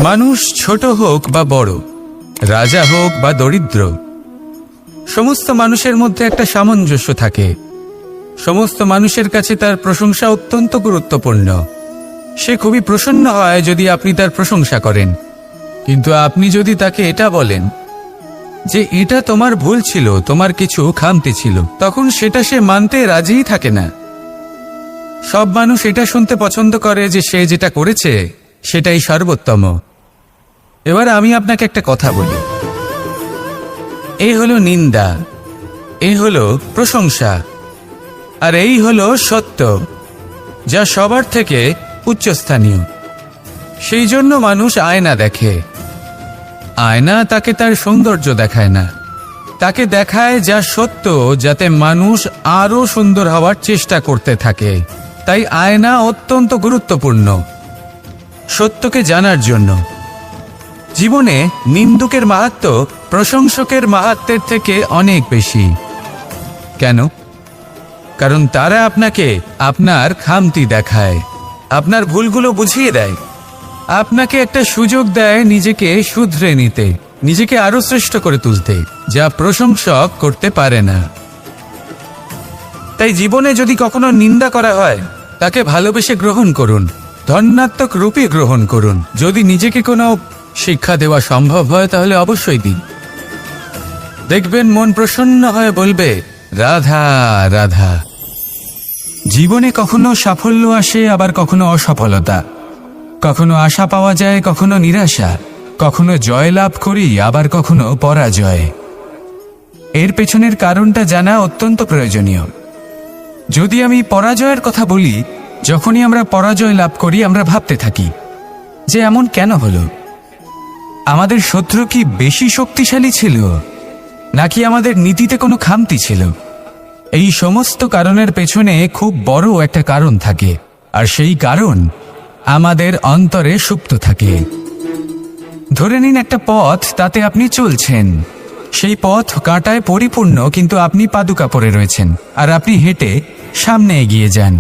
মানুষ ছোট হোক বা বড়, রাজা হোক বা দরিদ্র, সমস্ত মানুষের মধ্যে একটা সামঞ্জস্য থাকে। সমস্ত মানুষের কাছে তার প্রশংসা অত্যন্ত গুরুত্বপূর্ণ। সে খুবই প্রসন্ন হয় যদি আপনি তার প্রশংসা করেন, কিন্তু আপনি যদি তাকে এটা বলেন যে এটা তোমার ভুল ছিল, তোমার কিছু খামতি ছিল, তখন সেটা সে মানতে রাজিই থাকে না। সব মানুষ এটা শুনতে পছন্দ করে যে সে যেটা করেছে সেটাই সর্বোত্তম। এবার আমি আপনাকে একটা কথা বলি, এই হলো নিন্দা, এই হলো প্রশংসা, আর এই হলো সত্য, যা সবার থেকে উচ্চস্থানীয়। সেই জন্য মানুষ আয়না দেখে। আয়না তাকে তার সৌন্দর্য দেখায় না, তাকে দেখায় যা সত্য, যাতে মানুষ আরো সুন্দর হওয়ার চেষ্টা করতে থাকে। তাই আয়না অত্যন্ত গুরুত্বপূর্ণ সত্যকে জানার জন্য। জীবনে নিন্দুকের মাহাত্ম্য প্রশংসকের মাহাত্ম্যের থেকে অনেক বেশি। কেন? কারণ তারা আপনাকে আপনার খামতি দেখায়, আপনার ভুলগুলো বুঝিয়ে দেয়, আপনাকে একটা সুযোগ দেয় নিজেকে শুধরে নিতে, নিজেকে আরো শ্রেষ্ঠ করে তুলতে, যা প্রশংসক করতে পারে না। তাই জীবনে যদি কখনো নিন্দা করা হয়, তাকে ভালোবেসে গ্রহণ করুন, ধন্যাত্মক রূপে গ্রহণ করুন। যদি নিজেকে কোনো শিক্ষা দেওয়া সম্ভব হয় তাহলে অবশ্যই দিন। দেখবেন মন প্রসন্ন হয়ে বলবে, রাধা রাধা। জীবনে কখনো সাফল্য আসে, আবার কখনো অসফলতা, কখনো আশা পাওয়া যায়, কখনো নিরাশা, কখনো জয় লাভ করি, আবার কখনো পরাজয়। এর পেছনের কারণটা জানা অত্যন্ত প্রয়োজনীয়। যদি আমি পরাজয়ের কথা বলি, যখনই আমরা পরাজয় লাভ করি আমরা ভাবতে থাকি যে এমন কেন হলো? আমাদের শত্রু কি বেশি শক্তিশালী ছিল, নাকি আমাদের নীতিতে কোনো খামতি ছিল? এই সমস্ত কারণের পেছনে খুব বড় একটা কারণ থাকে, আর সেই কারণ আমাদের অন্তরে সুপ্ত থাকে। ধরে নিন একটা পথ, তাতে আপনি চলছেন, সেই পথ কাঁটায় পরিপূর্ণ, কিন্তু আপনি পাদুকা পরে রয়েছেন আর আপনি হেঁটে সামনে এগিয়ে যান।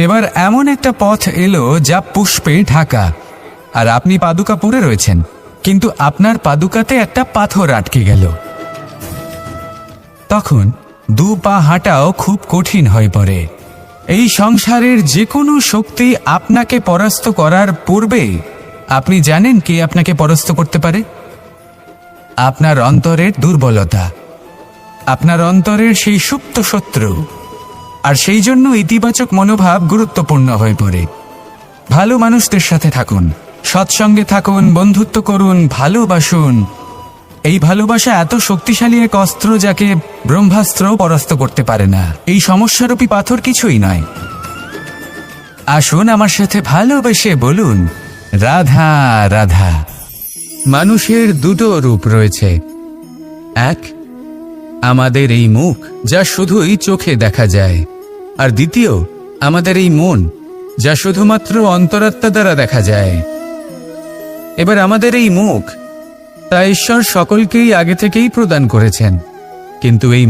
এবার এমন একটা পথ এলো যা পুষ্পে ঢাকা, আর আপনি পাদুকা পরে রয়েছেন, কিন্তু আপনার পাদুকাতে একটা পাথর আটকে গেল। তখন দু পা হাঁটাও খুব কঠিন হয়ে পড়ে। এই সংসারের যে কোনো শক্তি আপনাকে পরাস্ত করার পূর্বে আপনি জানেন কে আপনাকে পরাস্ত করতে পারে? আপনার অন্তরের দুর্বলতা, আপনার অন্তরের সেই সুপ্ত শত্রু। আর সেই জন্য ইতিবাচক মনোভাব গুরুত্বপূর্ণ হয়ে পড়ে। ভালো মানুষদের সাথে থাকুন, সৎসঙ্গে থাকুন, বন্ধুত্ব করুন, ভালোবাসুন। এই ভালোবাসা এত শক্তিশালী এক অস্ত্র যাকে ব্রহ্মাস্ত্র পরাস্ত করতে পারে না। এই সমস্যারূপী পাথর কিছুই নয়। আসুন আমার সাথে ভালোবেসে বলুন, রাধা রাধা। মানুষের দুটো রূপ রয়েছে। এক, আমাদের এই মুখ, যা শুধুই চোখে দেখা যায়, আর দ্বিতীয় আমাদের এই মন, যা শুধুমাত্র অন্তরাত্মা দ্বারা দেখা যায়। এবার আমাদের এই মুখ, তা ঈশ্বর সকলকেই আগে থেকেই প্রদান করেছেন, কিন্তু এই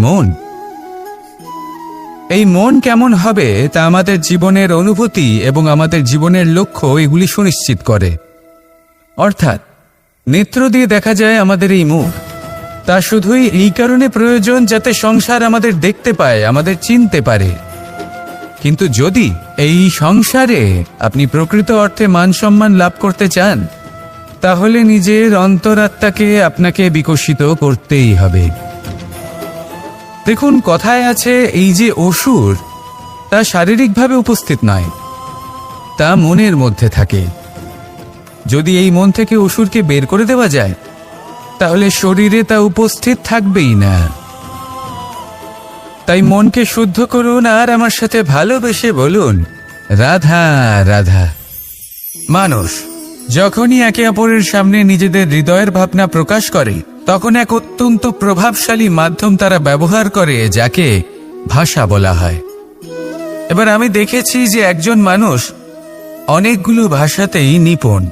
মন কেমন হবে তা আমাদের জীবনের অনুভূতি এবং আমাদের জীবনের লক্ষ্য এগুলি সুনিশ্চিত করে। অর্থাৎ নেত্র দিয়ে দেখা যায় আমাদের এই মুখ, তা শুধুই এই কারণে প্রয়োজন যাতে সংসার আমাদের দেখতে পায়, আমাদের চিনতে পারে। কিন্তু যদি এই সংসারে আপনি প্রকৃত অর্থে মান সম্মান লাভ করতে চান, তাহলে নিজের অন্তরাত্মাকে আপনাকে বিকশিত করতেই হবে। দেখুন, কথায় আছে এই যে অসুর, তা শারীরিকভাবে উপস্থিত নয়, তা মনের মধ্যে থাকে। যদি এই মন থেকে অসুরকে বের করে দেওয়া যায়, তাহলে শরীরে তা উপস্থিত থাকবেই না। তাই মনকে শুদ্ধ করুন আর আমার সাথে ভালোবেসে বলুন, রাধা রাধা। মানুষ যখনই একে অপরের সামনে নিজেদের হৃদয়ের ভাবনা প্রকাশ করে, তখন এক অত্যন্ত প্রভাবশালী মাধ্যম তারা ব্যবহার করে, যাকে ভাষা বলা হয়। এবার আমি দেখেছি যে একজন মানুষ অনেকগুলো ভাষাতেই নিপুণ।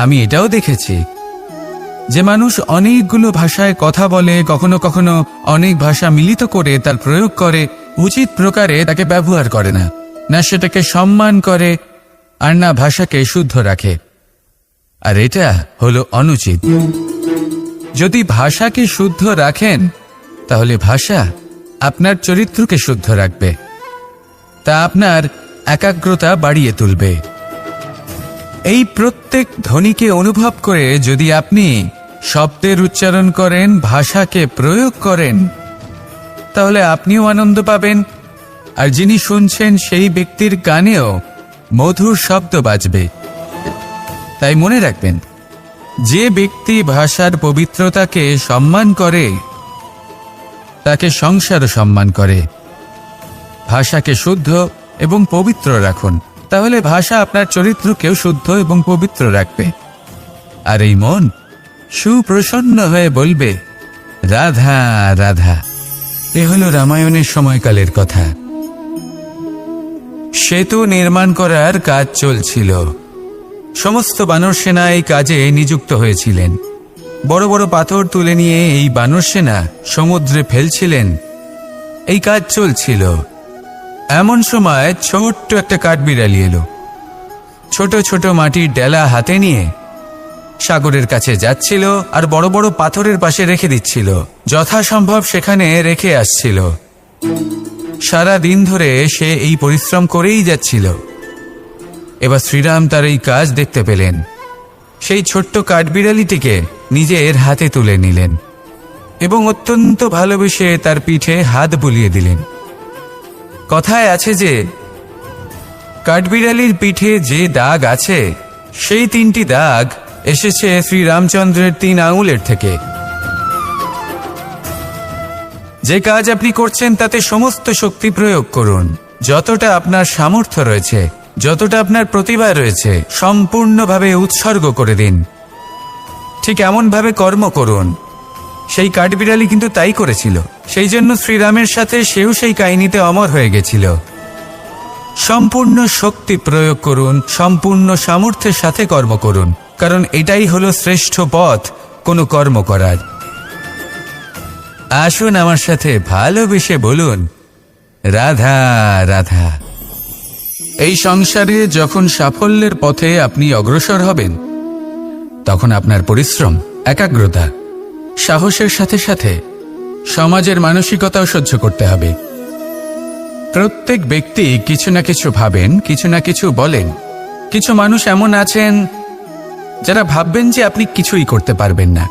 আমি এটাও দেখেছি যে মানুষ অনেকগুলো ভাষায় কথা বলে, কখনো কখনো অনেক ভাষা মিলিত করে তার প্রয়োগ করে, উচিত প্রকারে তাকে ব্যবহার করে না, না সেটাকে সম্মান করে, আর না ভাষাকে শুদ্ধ রাখে। আর এটা হলো অনুচিত। যদি ভাষাকে শুদ্ধ রাখেন তাহলে ভাষা আপনার চরিত্রকে শুদ্ধ রাখবে, তা আপনার একাগ্রতা বাড়িয়ে তুলবে। এই প্রত্যেক ধ্বনিকে অনুভব করে যদি আপনি শব্দের উচ্চারণ করেন, ভাষাকে প্রয়োগ করেন, তাহলে আপনিও আনন্দ পাবেন, আর যিনি শুনছেন সেই ব্যক্তির কানেও মধুর শব্দ বাজবে। তাই মনে রাখবেন, যে ব্যক্তি ভাষার পবিত্রতাকে সম্মান করে তাকে সংসারও সম্মান করে। ভাষাকে শুদ্ধ এবং পবিত্র রাখুন, তাহলে ভাষা আপনার চরিত্রকেও শুদ্ধ এবং পবিত্র রাখবে। আর এই মন সুপ্রসন্ন হয়ে বলবে, রাধা রাধা। এ হলো রামায়ণের সময়কালের কথা। সেতু নির্মাণ করার কাজ চলছিল। সমস্ত বানর সেনা এই কাজে নিযুক্ত হয়েছিলেন। বড় বড় পাথর তুলে নিয়ে এই বানর সেনা সমুদ্রে ফেলছিলেন। এই কাজ চলছিল। এমন সময় ছোট্ট একটা কাঠবিড়ালি এলো। ছোট ছোট মাটির ডেলা হাতে নিয়ে সাগরের কাছে যাচ্ছিল, আর বড় বড় পাথরের পাশে রেখে দিচ্ছিল। যথাসম্ভব সেখানে রেখে আসছিল। সারা দিন ধরে সে এই পরিশ্রম করেই যাচ্ছিল। এবার শ্রীরাম তার এই কাজ দেখতে পেলেন। সেই ছোট্ট কাঠবিড়ালিটিকে নিজের হাতে তুলে নিলেন এবং অত্যন্ত ভালোবেসে তার পিঠে হাত বুলিয়ে দিলেন। কথায় আছে যে কাঠবিড়ালির পিঠে যে দাগ আছে, সেই 3টি দাগ এসেছে শ্রীরামচন্দ্রের 3 আঙুলের থেকে। যে কাজ আপনি করছেন তাতে সমস্ত শক্তি প্রয়োগ করুন। যতটা আপনার সামর্থ্য রয়েছে, যতটা আপনার প্রতিভা রয়েছে, সম্পূর্ণভাবে উৎসর্গ করে দিন। ঠিক এমনভাবে কর্ম করুন। সেই কাঠবিড়ালি কিন্তু তাই করেছিল। সেই জন্য শ্রীরামের সাথে সেও সেই কাহিনীতে অমর হয়ে গেছিল। সম্পূর্ণ শক্তি প্রয়োগ করুন, সম্পূর্ণ সামর্থ্যের সাথে কর্ম করুন, কারণ এটাই হলো শ্রেষ্ঠ পথ কোনো কর্ম করার। আসুন আমার সাথে ভালোবেসে বলুন, রাধা রাধা। এই সংসারে যখন সাফল্যের পথে আপনি অগ্রসর হবেন, তখন আপনার পরিশ্রম, একাগ্রতা, সাহসের সাথে সাথে সমাজের মানসিকতাও সহ্য করতে হবে। প্রত্যেক ব্যক্তি কিছু না কিছু ভাবেন, কিছু না কিছু বলেন। কিছু মানুষ এমন আছেন যারা ভাববেন যে আপনি কিছুই করতে পারবেন না।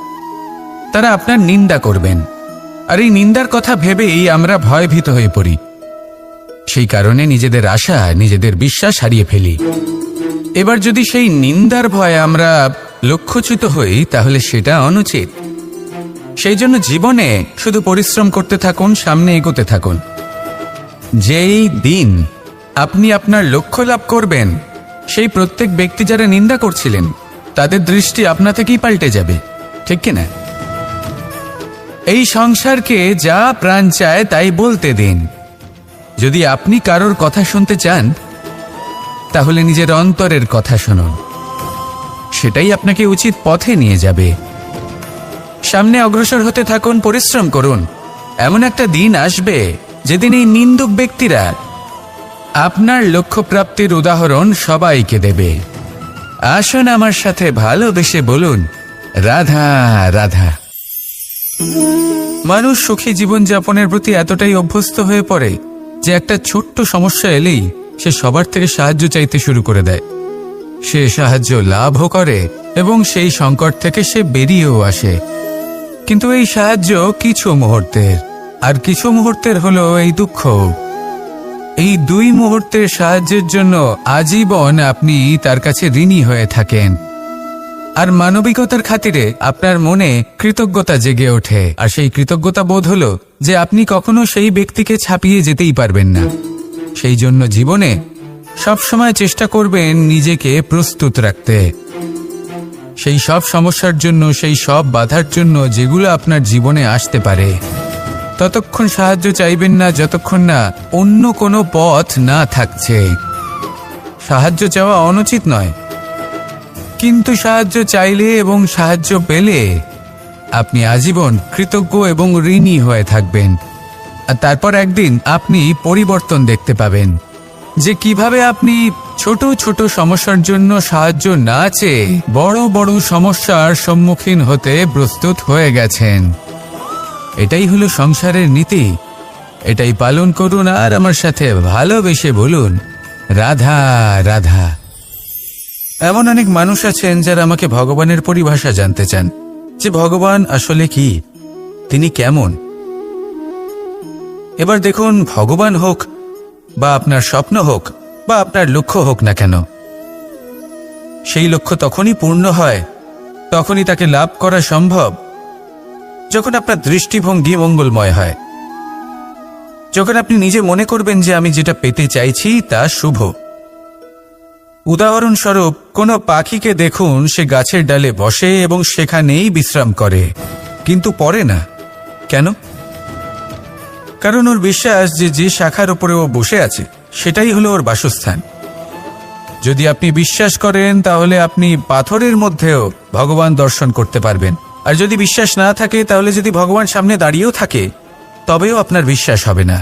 তারা আপনার নিন্দা করবেন, আর এই নিন্দার কথা ভেবেই আমরা ভয়ভীত হয়ে পড়ি। সেই কারণে নিজেদের আশা, নিজেদের বিশ্বাস হারিয়ে ফেলি। এবার যদি সেই নিন্দার ভয়ে আমরা লক্ষ্যচ্যুত হই, তাহলে সেটা অনুচিত। সেই জন্য জীবনে শুধু পরিশ্রম করতে থাকুন, সামনে এগোতে থাকুন। যেই দিন আপনি আপনার লক্ষ্য লাভ করবেন, সেই প্রত্যেক ব্যক্তি যারা নিন্দা করছিলেন তাদের দৃষ্টি আপনা থেকেই পাল্টে যাবে, ঠিক কিনা? এই সংসারকে যা প্রাণ চায় তাই বলতে দিন। যদি আপনি কারোর কথা শুনতে চান, তাহলে নিজের অন্তরের কথা শুনুন। সেটাই আপনাকে উচিত পথে নিয়ে যাবে। সামনে অগ্রসর হতে থাকুন, পরিশ্রম করুন। এমন একটা দিন আসবে যেদিন এই নিন্দুক ব্যক্তিরা আপনার লক্ষ্য প্রাপ্তির উদাহরণ সবাইকে দেবে। আসুন আমার সাথে ভালোবেসে বলুন, রাধা রাধা। মানুষ সুখী জীবনযাপনের প্রতি এতটাই অভ্যস্ত হয়ে পড়ে যে একটা ছোট্ট সমস্যা এলেই সে সবার থেকে সাহায্য চাইতে শুরু করে দেয়। সে সাহায্য লাভও করে এবং সেই সংকট থেকে সে বেরিয়েও আসে। কিন্তু এই সাহায্য কিছু মুহূর্তের, আর কিছু মুহূর্তের হলো এই দুঃখ। এই 2 মুহূর্তের সাহায্যের জন্য আজীবন আপনি তার কাছে ঋণী হয়ে থাকেন। আর মানবিকতার খাতিরে আপনার মনে কৃতজ্ঞতা জেগে ওঠে। আর সেই কৃতজ্ঞতা বোধ হলো যে আপনি কখনো সেই ব্যক্তিকে ছাপিয়ে যেতেই পারবেন না। সেই জন্য জীবনে সবসময় চেষ্টা করবেন নিজেকে প্রস্তুত রাখতে। সেই সব সমস্যার জন্য, সেই সব বাধার জন্য যেগুলো আপনার জীবনে আসতে পারে। ততক্ষণ সাহায্য চাইবেন না যতক্ষণ না অন্য কোনো পথ না থাকছে। সাহায্য চাওয়া অনুচিত নয়, কিন্তু সাহায্য চাইলে এবং সাহায্য পেলে আপনি আজীবন কৃতজ্ঞ এবং ঋণী হয়ে থাকবেন। আর তারপর একদিন আপনি পরিবর্তন দেখতে পাবেন। যে কিভাবে আপনি ছোট ছোট সমস্যার জন্য সাহায্য না চেয়ে বড় বড় সমস্যার সম্মুখীন হতে প্রস্তুত হয়ে গেছেন। এটাই হলো সংসারের নীতি। এটাই পালন করুন আর আমার সাথে ভালোবেসে বলুন, রাধা রাধা। এমন অনেক মানুষ আছেন যারা আমাকে ভগবানের পরিভাষা জানতে চান, যে ভগবান আসলে কি, তিনি কেমন। এবার দেখুন, ভগবান হোক বা আপনার স্বপ্ন হোক বা আপনার লক্ষ্য হোক না কেন, সেই লক্ষ্য তখনই পূর্ণ হয়, তখনই তাকে লাভ করা সম্ভব যখন আপনার দৃষ্টিভঙ্গি মঙ্গলময় হয়, যখন আপনি নিজে মনে করবেন যে আমি যেটা পেতে চাইছি তা শুভ। উদাহরণস্বরূপ, কোনো পাখিকে দেখুন, সে গাছের ডালে বসে এবং সেখানেই বিশ্রাম করে, কিন্তু পড়ে না। কেন? কারণ ওর বিশ্বাস যে যে শাখার উপরে ও বসে আছে সেটাই হলো ওর বাসস্থান। যদি আপনি বিশ্বাস করেন তাহলে আপনি পাথরের মধ্যেও ভগবান দর্শন করতে পারবেন। আর যদি বিশ্বাস না থাকে, তাহলে যদি ভগবান সামনে দাঁড়িয়েও থাকে তবেও আপনার বিশ্বাস হবে না।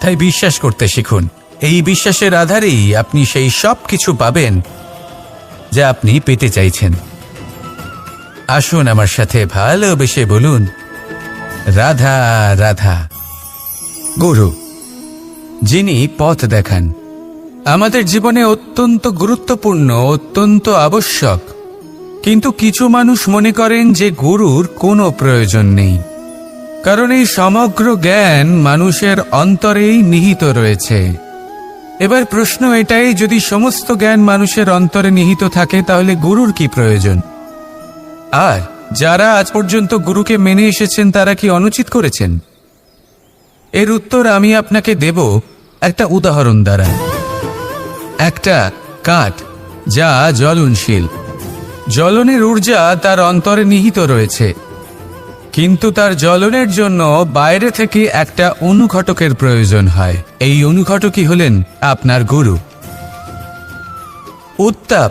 তাই বিশ্বাস করতে শিখুন। এই বিশ্বাসের আধারেই আপনি সেই সব কিছু পাবেন যা আপনি পেতে চাইছেন। আসুন আমার সাথে ভালোবেসে বলুন, রাধা রাধা। গুরু, যিনি পথ দেখান, আমাদের জীবনে অত্যন্ত গুরুত্বপূর্ণ, অত্যন্ত আবশ্যক। কিন্তু কিছু মানুষ মনে করেন যে গুরুর কোনো প্রয়োজন নেই, কারণ এই সমগ্র জ্ঞান মানুষের অন্তরেই নিহিত রয়েছে। এবার প্রশ্ন এটাই, যদি সমস্ত জ্ঞান মানুষের অন্তরে নিহিত থাকে তাহলে গুরুর কি প্রয়োজন? আর যারা আজ পর্যন্ত গুরুকে মেনে এসেছেন তারা কি অনুচিত করেছেন? এর উত্তর আমি আপনাকে দেব একটা উদাহরণ দ্বারা। একটা কাঠ যা জ্বলনশীল, জ্বলনের ঊর্জা তার অন্তরে নিহিত রয়েছে, কিন্তু তার জ্বলনের জন্য বাইরে থেকে একটা অনুঘটকের প্রয়োজন হয়। এই অনুঘটকই হলেন আপনার গুরু। উত্তাপ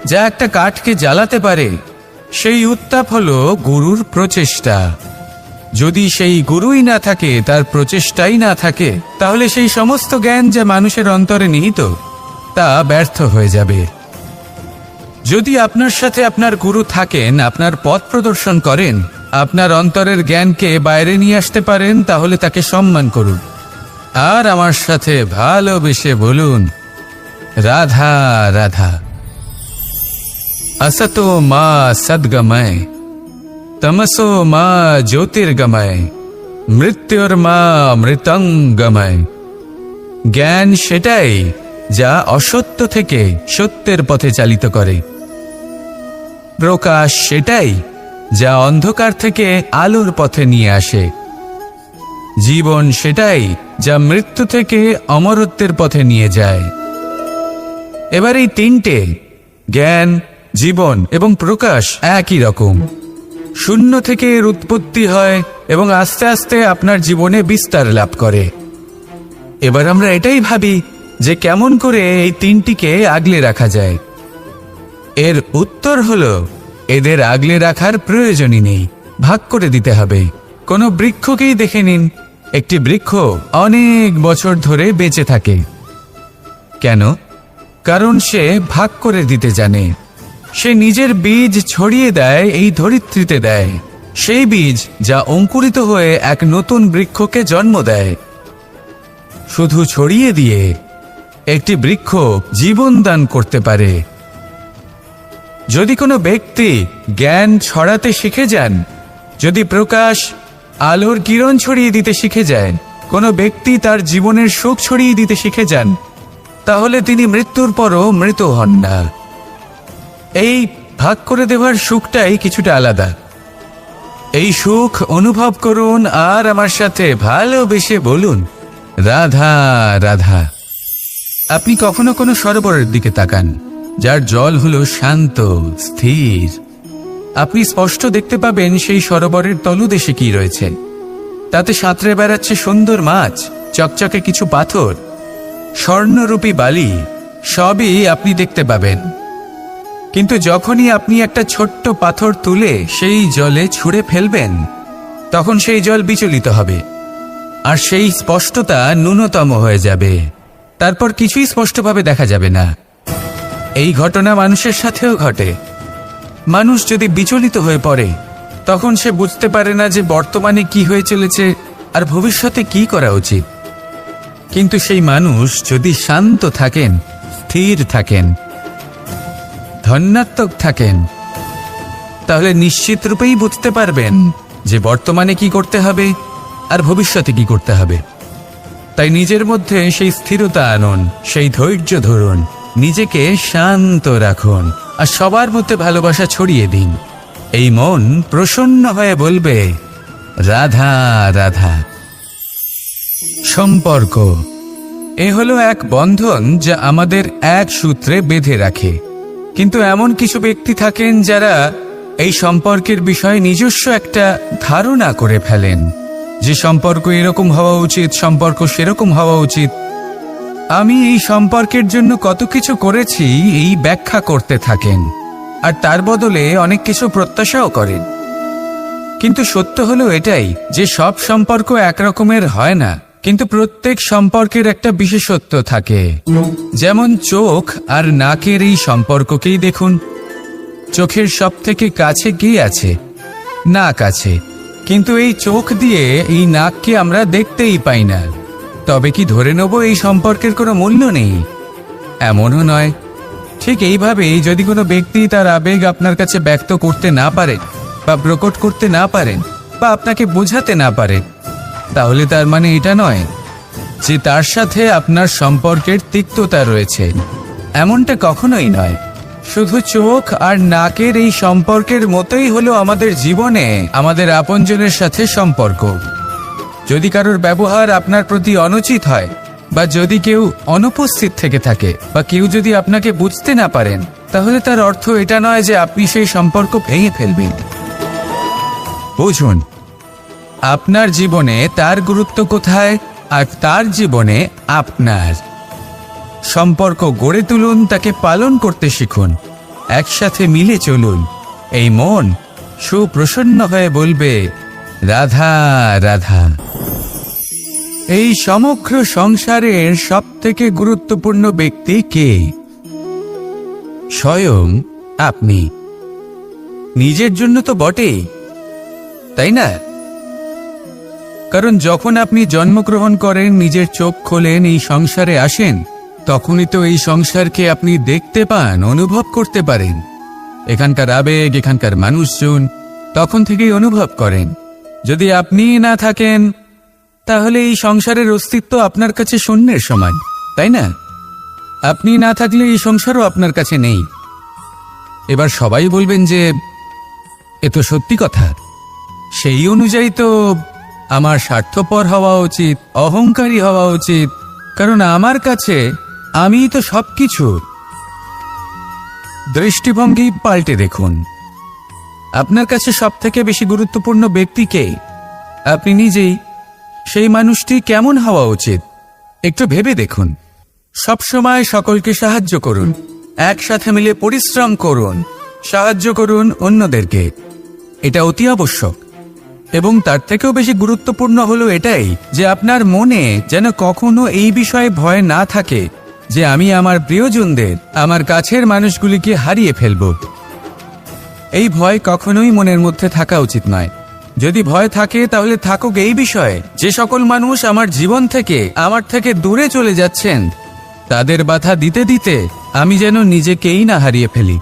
যা একটা কাঠকে জ্বালাতে পারে, সেই উত্তাপ হলো গুরুর প্রচেষ্টা। যদি সেই গুরুই না থাকে, তার প্রচেষ্টাই না থাকে, তাহলে সেই সমস্ত জ্ঞান যা মানুষের অন্তরে নিহিত তা ব্যর্থ হয়ে যাবে। যদি আপনার সাথে আপনার গুরু থাকেন, আপনার পথ প্রদর্শন করেন, আপনার অন্তরের জ্ঞানকে বাইরে নিয়ে আসতে পারেন, তাহলে তাকে সম্মান করুন আর আমার সাথে ভালোবেসে বলুন, রাধা রাধা। असतो मा सद्गमय, तमसो मा ज्योतिर्गमय, মৃত্যুর্মা মৃতঙ্গময়। জ্ঞান সেটাই যা অসত্য থেকে সত্যের পথে চালিত করে। প্রকাশ সেটাই যা অন্ধকার থেকে আলোর পথে নিয়ে আসে। জীবন সেটাই যা মৃত্যু থেকে অমরত্বের পথে নিয়ে যায়। এবার এই তিনটে, জ্ঞান, জীবন এবং প্রকাশ, একই রকম। শূন্য থেকে এর উৎপত্তি হয় এবং আস্তে আস্তে আপনার জীবনে বিস্তার লাভ করে। এবার আমরা এটাই ভাবি যে কেমন করে এই তিনটিকে আগলে রাখা যায়। এর উত্তর হলো, এদের আগলে রাখার প্রয়োজনই নেই, ভাগ করে দিতে হবে। কোনো বৃক্ষকেই দেখে নিন, একটি বৃক্ষ অনেক বছর ধরে বেঁচে থাকে। কেন? কারণ সে ভাগ করে দিতে জানে। সে নিজের বীজ ছড়িয়ে দেয়, এই ধরিত্রীতে দেয়, সেই বীজ যা অঙ্কুরিত হয়ে এক নতুন বৃক্ষকে জন্ম দেয়। শুধু ছড়িয়ে দিয়ে একটি বৃক্ষ জীবন দান করতে পারে। যদি কোনো ব্যক্তি জ্ঞান ছড়াতে শিখে যান, যদি প্রকাশ, আলোর কিরণ ছড়িয়ে দিতে শিখে যায়, কোনো ব্যক্তি তার জীবনের সুখ ছড়িয়ে দিতে শিখে যান, তাহলে তিনি মৃত্যুর পরও মৃত হন না। এই ভাগ করে দেওয়ার সুখটাই কিছুটা আলাদা। এই সুখ অনুভব করুন আর আমার সাথে ভালোবেসে বলুন, রাধা রাধা। আপনি কখনো কোনো সরোবরের দিকে তাকান, যার জল হলো শান্ত, স্থির। আপনি স্পষ্ট দেখতে পাবেন সেই সরোবরের তলদেশে কি রয়েছে। তাতে সাঁতরে বেড়াচ্ছে সুন্দর মাছ, চকচকে কিছু পাথর, স্বর্ণরূপী বালি, সবই আপনি দেখতে পাবেন। কিন্তু যখনই আপনি একটা ছোট্ট পাথর তুলে সেই জলে ছুঁড়ে ফেলবেন, তখন সেই জল বিচলিত হবে আর সেই স্পষ্টতা ন্যূনতম হয়ে যাবে, তারপর কিছুই স্পষ্টভাবে দেখা যাবে না। এই ঘটনা মানুষের সাথেও ঘটে। মানুষ যদি বিচলিত হয়ে পড়ে, তখন সে বুঝতে পারে না যে বর্তমানে কি হয়ে চলেছে আর ভবিষ্যতে কি করা উচিত। কিন্তু সেই মানুষ যদি শান্ত থাকেন, স্থির থাকেন, ধন্যাত্মক থাকেন, তাহলে নিশ্চিত রূপেই বুঝতে পারবেন যে বর্তমানে কি করতে হবে আর ভবিষ্যতে কি করতে হবে। তাই নিজের মধ্যে সেই স্থিরতা আনুন, সেই ধৈর্য ধরুন, নিজেকে শান্ত রাখুন আর সবার মধ্যে ভালোবাসা ছড়িয়ে দিন। এই মন প্রসন্ন হয়ে বলবে, রাধা রাধা। সম্পর্ক এ হলো এক বন্ধন যা আমাদের এক সূত্রে বেঁধে রাখে। কিন্তু এমন কিছু ব্যক্তি থাকেন যারা এই সম্পর্কের বিষয়ে নিজস্ব একটা ধারণা করে ফেলেন যে সম্পর্ক এরকম হওয়া উচিত, সম্পর্ক সেরকম হওয়া উচিত। আমি এই সম্পর্কের জন্য কত কিছু করেছি এই ব্যাখ্যা করতে থাকেন, আর তার বদলে অনেক কিছু প্রত্যাশাও করেন। কিন্তু সত্য হলো এটাই যে সব সম্পর্ক একরকমের হয় না, কিন্তু প্রত্যেক সম্পর্কের একটা বিশেষত্ব থাকে। যেমন চোখ আর নাকের এই সম্পর্ককেই দেখুন। চোখের সব থেকে কাছে কি আছে? নাক আছে। কিন্তু এই চোখ দিয়ে এই নাককে আমরা দেখতেই পাই না। তবে কি ধরে নেব এই সম্পর্কের কোনো মূল্য নেই? এমনও নয়। ঠিক এইভাবেই যদি কোনো ব্যক্তি তার আবেগ আপনার কাছে ব্যক্ত করতে না পারে বা প্রকট করতে না পারেন বা আপনাকে বোঝাতে না পারে, তাহলে তার মানে এটা নয় যে তার সাথে আপনার সম্পর্কের তিক্ততা রয়েছে। এমনটা কখনোই নয়। শুধু চোখ আর নাকের এই সম্পর্কের মতোই হলো আমাদের জীবনে আমাদের আপনজনের সাথে সম্পর্ক। যদি কারোর ব্যবহার আপনার প্রতি অনুচিত হয়, বা যদি কেউ অনুপস্থিত থেকে থাকে, বা কেউ যদি আপনাকে বুঝতে না পারেন, তাহলে তার অর্থ এটা নয় যে আপনি সেই সম্পর্ক ভেঙে ফেলবেন। বুঝুন, আপনার জীবনে তার গুরুত্ব কোথায় আর তার জীবনে আপনার। সম্পর্ক গড়ে তুলুন, তাকে পালন করতে শিখুন, একসাথে মিলে চলুন। এই মন সুপ্রসন্ন হয়ে বলবে, রাধা রাধা। এই সমগ্র সংসারের সবথেকে গুরুত্বপূর্ণ ব্যক্তি কে? স্বয়ং আপনি। নিজের জন্য তো বটেই, তাই না? কারণ যখন আপনি জন্মগ্রহণ করেন, নিজের চোখ খোলেন, এই সংসারে আসেন, তখনই তো এই সংসারকে আপনি দেখতে পান, অনুভব করতে পারেন। এখানকার আবেগ, এখানকার মানুষজন তখন থেকেই অনুভব করেন। যদি আপনি না থাকেন, তাহলে এই সংসারের অস্তিত্ব আপনার কাছে শূন্যের সমান, তাই না? আপনি না থাকলে এই সংসারও আপনার কাছে নেই। এবার সবাই বলবেন যে এ তো সত্যি কথা। সেই অনুযায়ী তো আমার স্বার্থপর হওয়া উচিত, অহংকারী হওয়া উচিত, কারণ আমার কাছে আমিই তো সবকিছু। দৃষ্টিভঙ্গি পাল্টে দেখুন। আপনার কাছে সবথেকে বেশি গুরুত্বপূর্ণ ব্যক্তি কে? আপনি নিজেই। সেই মানুষটি কেমন হওয়া উচিত একটু ভেবে দেখুন। সবসময় সকলকে সাহায্য করুন, একসাথে মিলে পরিশ্রম করুন, সাহায্য করুন অন্যদেরকে। এটা অতি আবশ্যক। এবং তার থেকেও বেশি গুরুত্বপূর্ণ হলো এটাই যে আপনার মনে যেন কখনো এই বিষয়ে ভয় না থাকে যে আমি আমার প্রিয়জনদের, আমার কাছের মানুষগুলিকে হারিয়ে ফেলব। এই ভয় কখনোই মনের মধ্যে থাকা উচিত নয়। যদি ভয় থাকে তাহলে থাকুক এই বিষয়ে যে সকল মানুষ আমার জীবন থেকে, আমার থেকে দূরে চলে যাচ্ছেন, তাদের বাধা দিতে দিতে আমি যেন নিজেকেই না হারিয়ে ফেলি,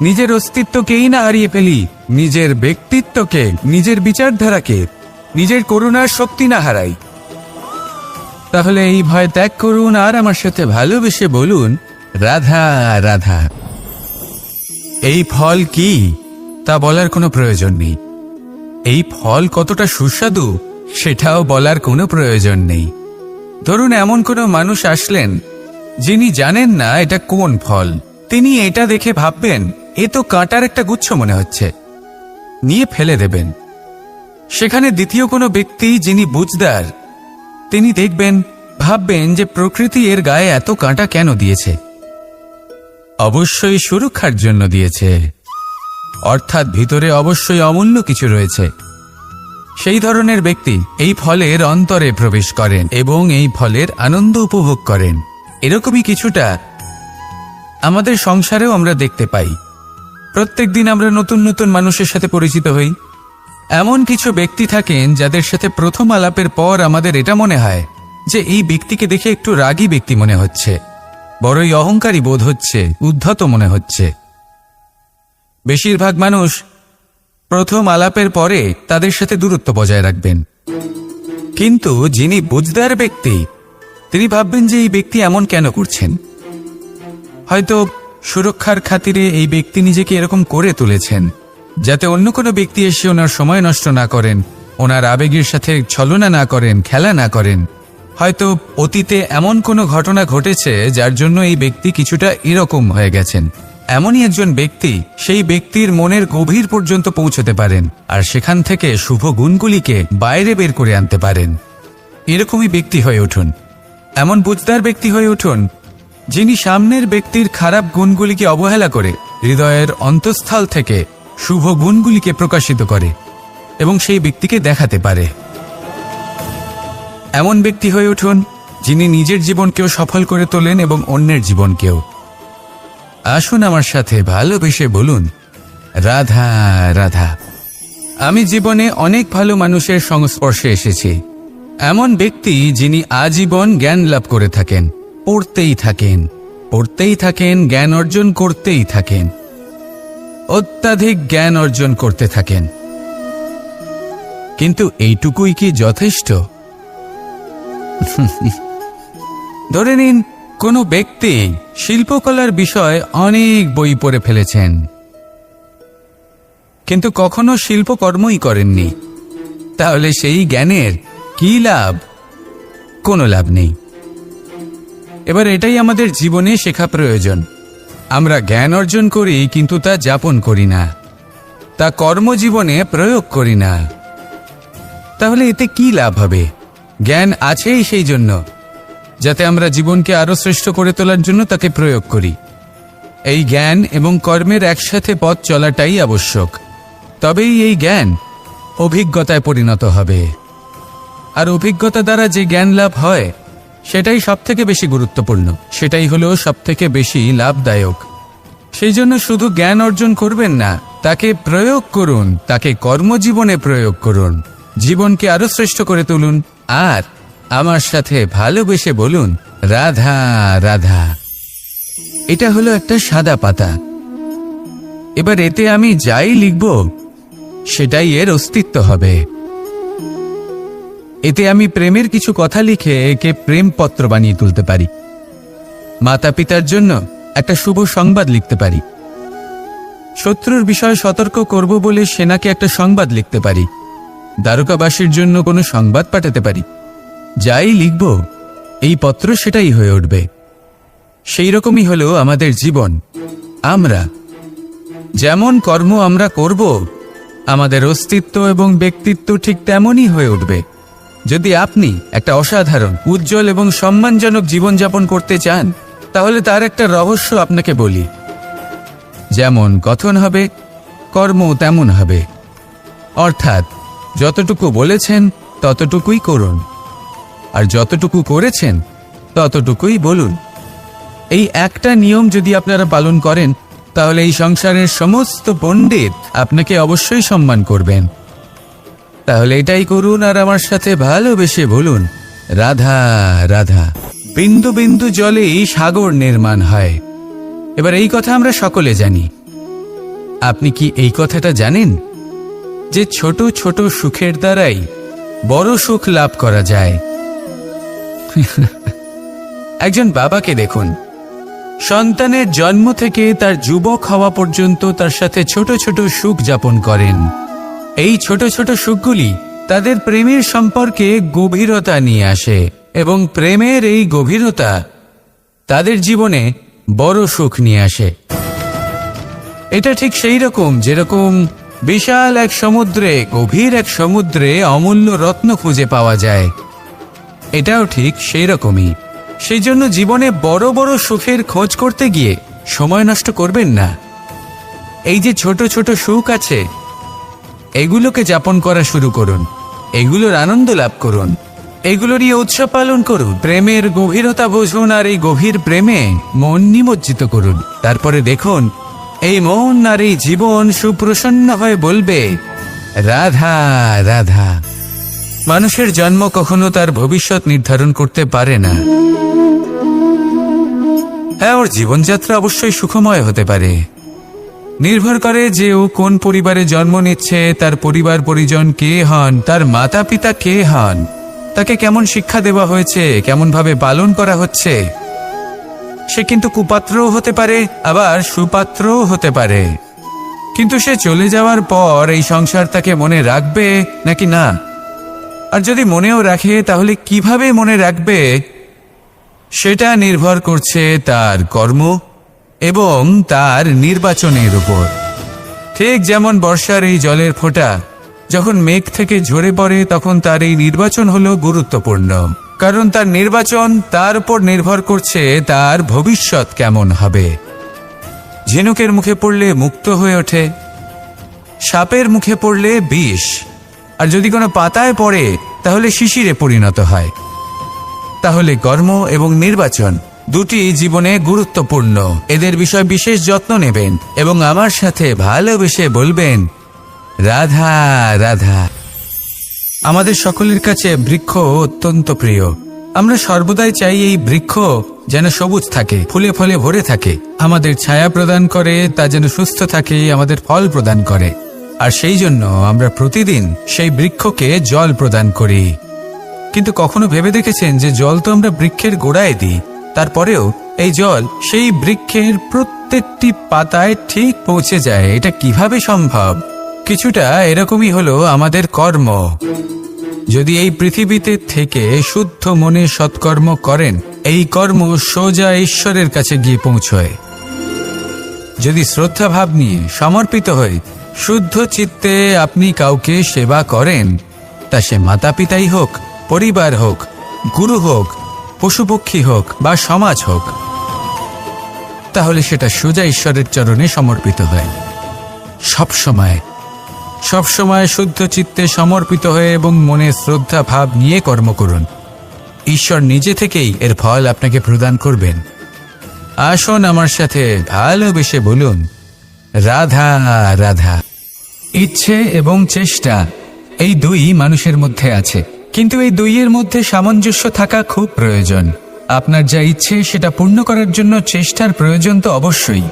নিজের অস্তিত্বকেই না হারিয়ে ফেলি, নিজের ব্যক্তিত্বকে, নিজের বিচারধারাকে, নিজের করুণার শক্তি না হারাই। তাহলে এই ভয় ত্যাগ করুন আর আমার সাথে ভালোবেসে বলুন, রাধা রাধা। এই ফল কি তা বলার কোনো প্রয়োজন নেই। এই ফল কতটা সুস্বাদু সেটাও বলার কোনো প্রয়োজন নেই। ধরুন এমন কোনো মানুষ আসলেন যিনি জানেন না এটা কোন ফল। তিনি এটা দেখে ভাববেন এ তো কাঁটার একটা গুচ্ছ মনে হচ্ছে, নিয়ে ফেলে দেবেন। সেখানে দ্বিতীয় কোনো ব্যক্তি যিনি বুঝদার, তিনি দেখবেন, ভাববেন যে প্রকৃতি এর গায়ে এত কাঁটা কেন দিয়েছে? অবশ্যই সুরক্ষার জন্য দিয়েছে, অর্থাৎ ভিতরে অবশ্যই অমূল্য কিছু রয়েছে। সেই ধরনের ব্যক্তি এই ফলের অন্তরে প্রবেশ করেন এবং এই ফলের আনন্দ উপভোগ করেন। এরকমই কিছুটা আমাদের সংসারেও আমরা দেখতে পাই। প্রত্যেক দিন আমরা নতুন নতুন মানুষের সাথে পরিচিত হই। এমন কিছু ব্যক্তি থাকেন যাদের সাথে প্রথম আলাপের পর আমাদের এটা মনে হয় যে এই ব্যক্তিকে দেখে একটু রাগী ব্যক্তি মনে হচ্ছে, বড়ই অহংকারী বোধ হচ্ছে, উদ্ধত মনে হচ্ছে। বেশিরভাগ মানুষ প্রথম আলাপের পরে তাদের সাথে দূরত্ব বজায় রাখবেন, কিন্তু যিনি বুঝদার ব্যক্তি তিনি ভাববেন যে এই ব্যক্তি এমন কেন করছেন। হয়তো সুরক্ষার খাতিরে এই ব্যক্তি নিজেকে এরকম করে তুলেছেন যাতে অন্য কোনো ব্যক্তি এসে ওনার সময় নষ্ট না করেন, ওনার আবেগের সাথে ছলনা না করেন, খেলা না করেন। হয়তো অতীতে এমন কোনো ঘটনা ঘটেছে যার জন্য এই ব্যক্তি কিছুটা এরকম হয়ে গেছেন। এমনই একজন ব্যক্তি সেই ব্যক্তির মনের গভীর পর্যন্ত পৌঁছতে পারেন আর সেখান থেকে শুভ গুণগুলিকে বাইরে বের করে আনতে পারেন। এরকমই ব্যক্তি হয়ে উঠুন, এমন বুঝদার ব্যক্তি হয়ে উঠুন যিনি সামনের ব্যক্তির খারাপ গুণগুলিকে অবহেলা করে হৃদয়ের অন্তঃস্থল থেকে শুভ গুণগুলিকে প্রকাশিত করে এবং সেই ব্যক্তিকে দেখাতে পারে। এমন ব্যক্তি হয়ে উঠুন যিনি নিজের জীবনকেও সফল করে তোলেন এবং অন্যের জীবনকেও। আসুন আমার সাথে ভালোবেসে বলুন, রাধা রাধা। আমি জীবনে অনেক ভালো মানুষের সংস্পর্শে এসেছি। এমন ব্যক্তি যিনি আজীবন জ্ঞান লাভ করে থাকেন, পড়তেই থাকেন, পড়তেই থাকেন, জ্ঞান অর্জন করতেই থাকেন, অত্যাধিক জ্ঞান অর্জন করতে থাকেন। কিন্তু এইটুকুই কি যথেষ্ট? ধরে নিন কোনো ব্যক্তি শিল্পকলার বিষয়ে অনেক বই পড়ে ফেলেছেন, কিন্তু কখনো শিল্পকর্মই করেননি। তাহলে সেই জ্ঞানের কি লাভ? কোনো লাভ নেই। এবার এটাই আমাদের জীবনে শেখা প্রয়োজন। আমরা জ্ঞান অর্জন করি কিন্তু তা যাপন করি না, তা কর্মজীবনে প্রয়োগ করি না। তাহলে এতে কি লাভ হবে? জ্ঞান আছেই সেই জন্য যাতে আমরা জীবনকে আরো শ্রেষ্ঠ করে তোলার জন্য তাকে প্রয়োগ করি। এই জ্ঞান এবং কর্মের একসাথে পথ চলাটাই আবশ্যক। তবেই এই জ্ঞান অভিজ্ঞতায় পরিণত হবে। আর অভিজ্ঞতা দ্বারা যে জ্ঞান লাভ হয় সেটাই সবথেকে বেশি গুরুত্বপূর্ণ, সেটাই হলো সবথেকে বেশি লাভদায়ক। সেই জন্য শুধু জ্ঞান অর্জন করবেন না, তাকে প্রয়োগ করুন, তাকে কর্মজীবনে প্রয়োগ করুন, জীবনকে আরো শ্রেষ্ঠ করে তুলুন। আর আমার সাথে ভালোবেসে বলুন, রাধা রাধা। এটা হলো একটা সাদা পাতা। এবার এতে আমি যাই লিখব সেটাই এর অস্তিত্ব হবে। এতে আমি প্রেমের কিছু কথা লিখে একে প্রেমপত্র বানিয়ে তুলতে পারি। মাতা পিতার জন্য একটা শুভ সংবাদ লিখতে পারি। শত্রুর বিষয়ে সতর্ক করব বলে সেনাকে একটা সংবাদ লিখতে পারি। দ্বারকাবাসীর জন্য কোনো সংবাদ পাঠাতে পারি। যাই লিখব এই পত্র সেটাই হয়ে উঠবে। সেই রকমই হলো আমাদের জীবন। আমরা যেমন কর্ম আমরা করব, আমাদের অস্তিত্ব এবং ব্যক্তিত্ব ঠিক তেমনই হয়ে উঠবে। যদি আপনি একটা অসাধারণ, উজ্জ্বল এবং সম্মানজনক জীবনযাপন করতে চান, তাহলে তার একটা রহস্য আপনাকে বলি। যেমন কথন হবে, কর্ম তেমন হবে। অর্থাৎ যতটুকু বলেছেন ততটুকুই করুন, আর যতটুকু করেছেন ততটুকুই বলুন। এই একটা নিয়ম যদি আপনারা পালন করেন, তাহলে এই সংসারের সমস্ত পণ্ডিত আপনাকে অবশ্যই সম্মান করবেন। তাহলে এটাই করুন আর আমার সাথে ভালোবেসে বলুন, রাধা রাধা। বিন্দু বিন্দু জলেই সাগর নির্মাণ হয়। এবার এই কথা আমরা সকলে জানি। আপনি কি এই কথাটা জানেন যে ছোট ছোট সুখের দ্বারাই বড় সুখ লাভ করা যায়? একজন বাবাকে দেখুন, সন্তানের জন্ম থেকে তার যুবক হওয়া পর্যন্ত তার সাথে ছোট ছোট সুখ যাপন করেন। এই ছোট ছোট সুখগুলি তাদের প্রেমের সম্পর্কে গভীরতা নিয়ে আসে এবং প্রেমের এই গভীরতা তাদের জীবনে বড় সুখ নিয়ে আসে। এটা ঠিক সেই রকম যেরকম বিশাল এক সমুদ্রে, গভীর এক সমুদ্রে অমূল্য রত্ন খুঁজে পাওয়া যায়। এটাও ঠিক সেই রকমই। সেই জন্য জীবনে বড় বড় সুখের খোঁজ করতে গিয়ে সময় নষ্ট করবেন না। এই যে ছোট ছোট সুখ আছে, এগুলোকে যাপন করা শুরু করুন। এগুলোর আনন্দ লাভ করুন, এগুলো নিয়ে উৎসব পালন করুন, প্রেমের গভীরতা বুঝুন, আর এই গভীর প্রেমে মন নিমজ্জিত করুন। তারপরে দেখুন এই মন আর এই জীবন সুপ্রসন্ন হয়ে বলবে, রাধা রাধা। মানুষের জন্ম কখনো তার ভবিষ্যৎ নির্ধারণ করতে পারে না। হ্যাঁ, ওর জীবনযাত্রা অবশ্যই সুখময় হতে পারে, নির্ভর করে যে ও কোন পরিবারে জন্ম নিচ্ছে, তার পরিবার পরিজন কে হন, তার মাতা পিতা কে হন, তাকে কেমন শিক্ষা দেওয়া হয়েছে, কেমন ভাবে পালন করা হচ্ছে। সে কিন্তু কুপাত্রও হতে পারে, আবার সুপাত্রও হতে পারে। কিন্তু সে চলে যাওয়ার পর এই সংসার তাকে মনে রাখবে নাকি না, আর যদি মনেও রাখে তাহলে কিভাবে মনে রাখবে, সেটা নির্ভর করছে তার কর্ম এবং তার নির্বাচনের উপর। ঠিক যেমন বর্ষার এই জলের ফোঁটা যখন মেঘ থেকে ঝরে পড়ে, তখন তার এই নির্বাচন হলো গুরুত্বপূর্ণ, কারণ তার নির্বাচন তার উপর নির্ভর করছে তার ভবিষ্যৎ কেমন হবে। ঝিনুকের মুখে পড়লে মুক্ত হয়ে ওঠে, সাপের মুখে পড়লে বিষ, আর যদি কোনো পাতায় পড়ে তাহলে শিশিরে পরিণত হয়। তাহলে কর্ম এবং নির্বাচন দুটি জীবনে গুরুত্বপূর্ণ। এদের বিষয় বিশেষ যত্ন নেবেন এবং আমার সাথে ভালোবেসে বলবেন, রাধা রাধা। আমাদের সকলের কাছে বৃক্ষ অত্যন্ত প্রিয়। আমরা সর্বদাই চাই এই বৃক্ষ যেন সবুজ থাকে, ফুলে ফলে ভরে থাকে, আমাদের ছায়া প্রদান করে, তা যেন সুস্থ থাকে, আমাদের ফল প্রদান করে। আর সেই জন্য আমরা প্রতিদিন সেই বৃক্ষকে জল প্রদান করি। কিন্তু কখনো ভেবে দেখেছেন যে জল তো আমরা বৃক্ষের গোড়ায় দিই, তারপরেও এই জল সেই বৃক্ষের প্রত্যেকটি পাতায় ঠিক পৌঁছে যায়? এটা কিভাবে সম্ভব? কিছুটা এরকমই হলো আমাদের কর্ম। যদি এই পৃথিবীতে থেকে শুদ্ধ মনে সৎকর্ম করেন, এই কর্ম সোজা ঈশ্বরের কাছে গিয়ে পৌঁছয়। যদি শ্রদ্ধা ভাব নিয়ে সমর্পিত হয়ে শুদ্ধ চিত্তে আপনি কাউকে সেবা করেন, তা সে মাতা পিতাই হোক, পরিবার হোক, গুরু হোক, পশুপক্ষী হোক বা সমাজ হোক, তাহলে সেটা সোজা ঈশ্বরের চরণে সমর্পিত হয়। সবসময় শুদ্ধ চিত্তে সমর্পিত হয়ে এবং মনে শ্রদ্ধা ভাব নিয়ে কর্ম করুন। ঈশ্বর নিজে থেকেই এর ফল আপনাকে প্রদান করবেন। আসুন আমার সাথে ভালোবেসে বলুন, রাধা রাধা। ইচ্ছে এবং চেষ্টা এই দুই মানুষের মধ্যে আছে, কিন্তু এই দুইয়ের মধ্যে সামঞ্জস্য থাকা খুব প্রয়োজন। আপনার যা ইচ্ছে সেটা পূর্ণ করার জন্য চেষ্টার প্রয়োজন তো অবশ্যই।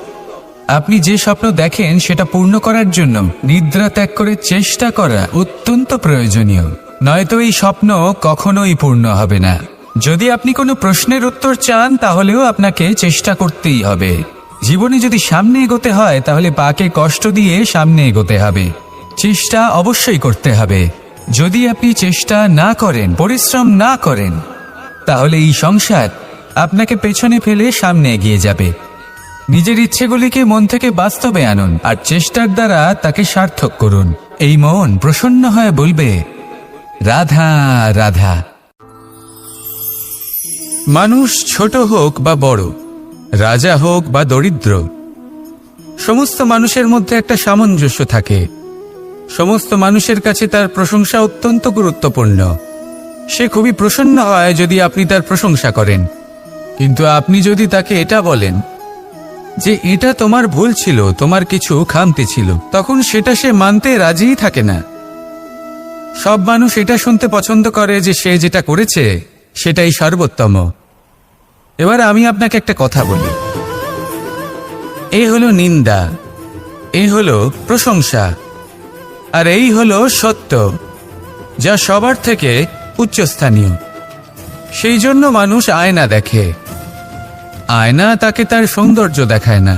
আপনি যে স্বপ্ন দেখেন সেটা পূর্ণ করার জন্য নিদ্রা ত্যাগ করে চেষ্টা করা অত্যন্ত প্রয়োজনীয়, নয়তো এই স্বপ্ন কখনোই পূর্ণ হবে না। যদি আপনি কোনো প্রশ্নের উত্তর চান তাহলেও আপনাকে চেষ্টা করতেই হবে। জীবনে যদি সামনে এগোতে হয় তাহলে পাকে কষ্ট দিয়ে সামনে এগোতে হবে, চেষ্টা অবশ্যই করতে হবে। যদি আপনি চেষ্টা না করেন, পরিশ্রম না করেন, তাহলে এই সংসার আপনাকে পেছনে ফেলে সামনে এগিয়ে যাবে। নিজের ইচ্ছেগুলিকে মন থেকে বাস্তবে আনুন আর চেষ্টার দ্বারা তাকে সার্থক করুন। এই মন প্রসন্ন হয়ে বলবে, রাধা রাধা। মানুষ ছোট হোক বা বড়, রাজা হোক বা দরিদ্র, সমস্ত মানুষের মধ্যে একটা সামঞ্জস্য থাকে। সমস্ত মানুষের কাছে তার প্রশংসা অত্যন্ত গুরুত্বপূর্ণ। সে খুবই প্রসন্ন হয় যদি আপনি তার প্রশংসা করেন, কিন্তু আপনি যদি তাকে এটা বলেন যে এটা তোমার ভুল ছিল, তোমার কিছু খামতি ছিল, তখন সেটা সে মানতে রাজিই থাকে না। সব মানুষ এটা শুনতে পছন্দ করে যে সে যেটা করেছে সেটাই সর্বোত্তম। এবার আমি আপনাকে একটা কথা বলি, এ হলো নিন্দা, এ হলো প্রশংসা, আর এই হলো সত্য, যা সবার থেকে উচ্চস্থানীয়। সেই জন্য মানুষ আয়না দেখে। আয়না তাকে তার সৌন্দর্য দেখায় না,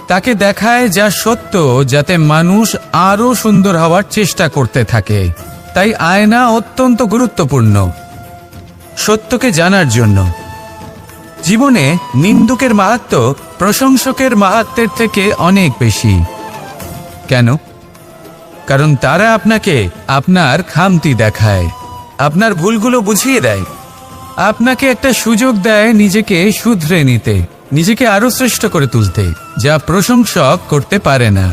তাকে দেখায় যা সত্য, যাতে মানুষ আরো সুন্দর হওয়ার চেষ্টা করতে থাকে। তাই আয়না অত্যন্ত গুরুত্বপূর্ণ সত্যকে জানার জন্য। জীবনে নিন্দুকের মাহাত্ম্য প্রশংসকের মাহাত্ম্যের থেকে অনেক বেশি। কেন? কারণ তারা আপনাকে আপনার খামতি দেখায়, আপনার ভুলগুলো বুঝিয়ে দেয়, আপনাকে একটা সুযোগ দেয় নিজেকে শুধরে নিতে, নিজেকে আরো শ্রেষ্ঠ করে তুলতে, যা প্রশংসক করতে পারে না।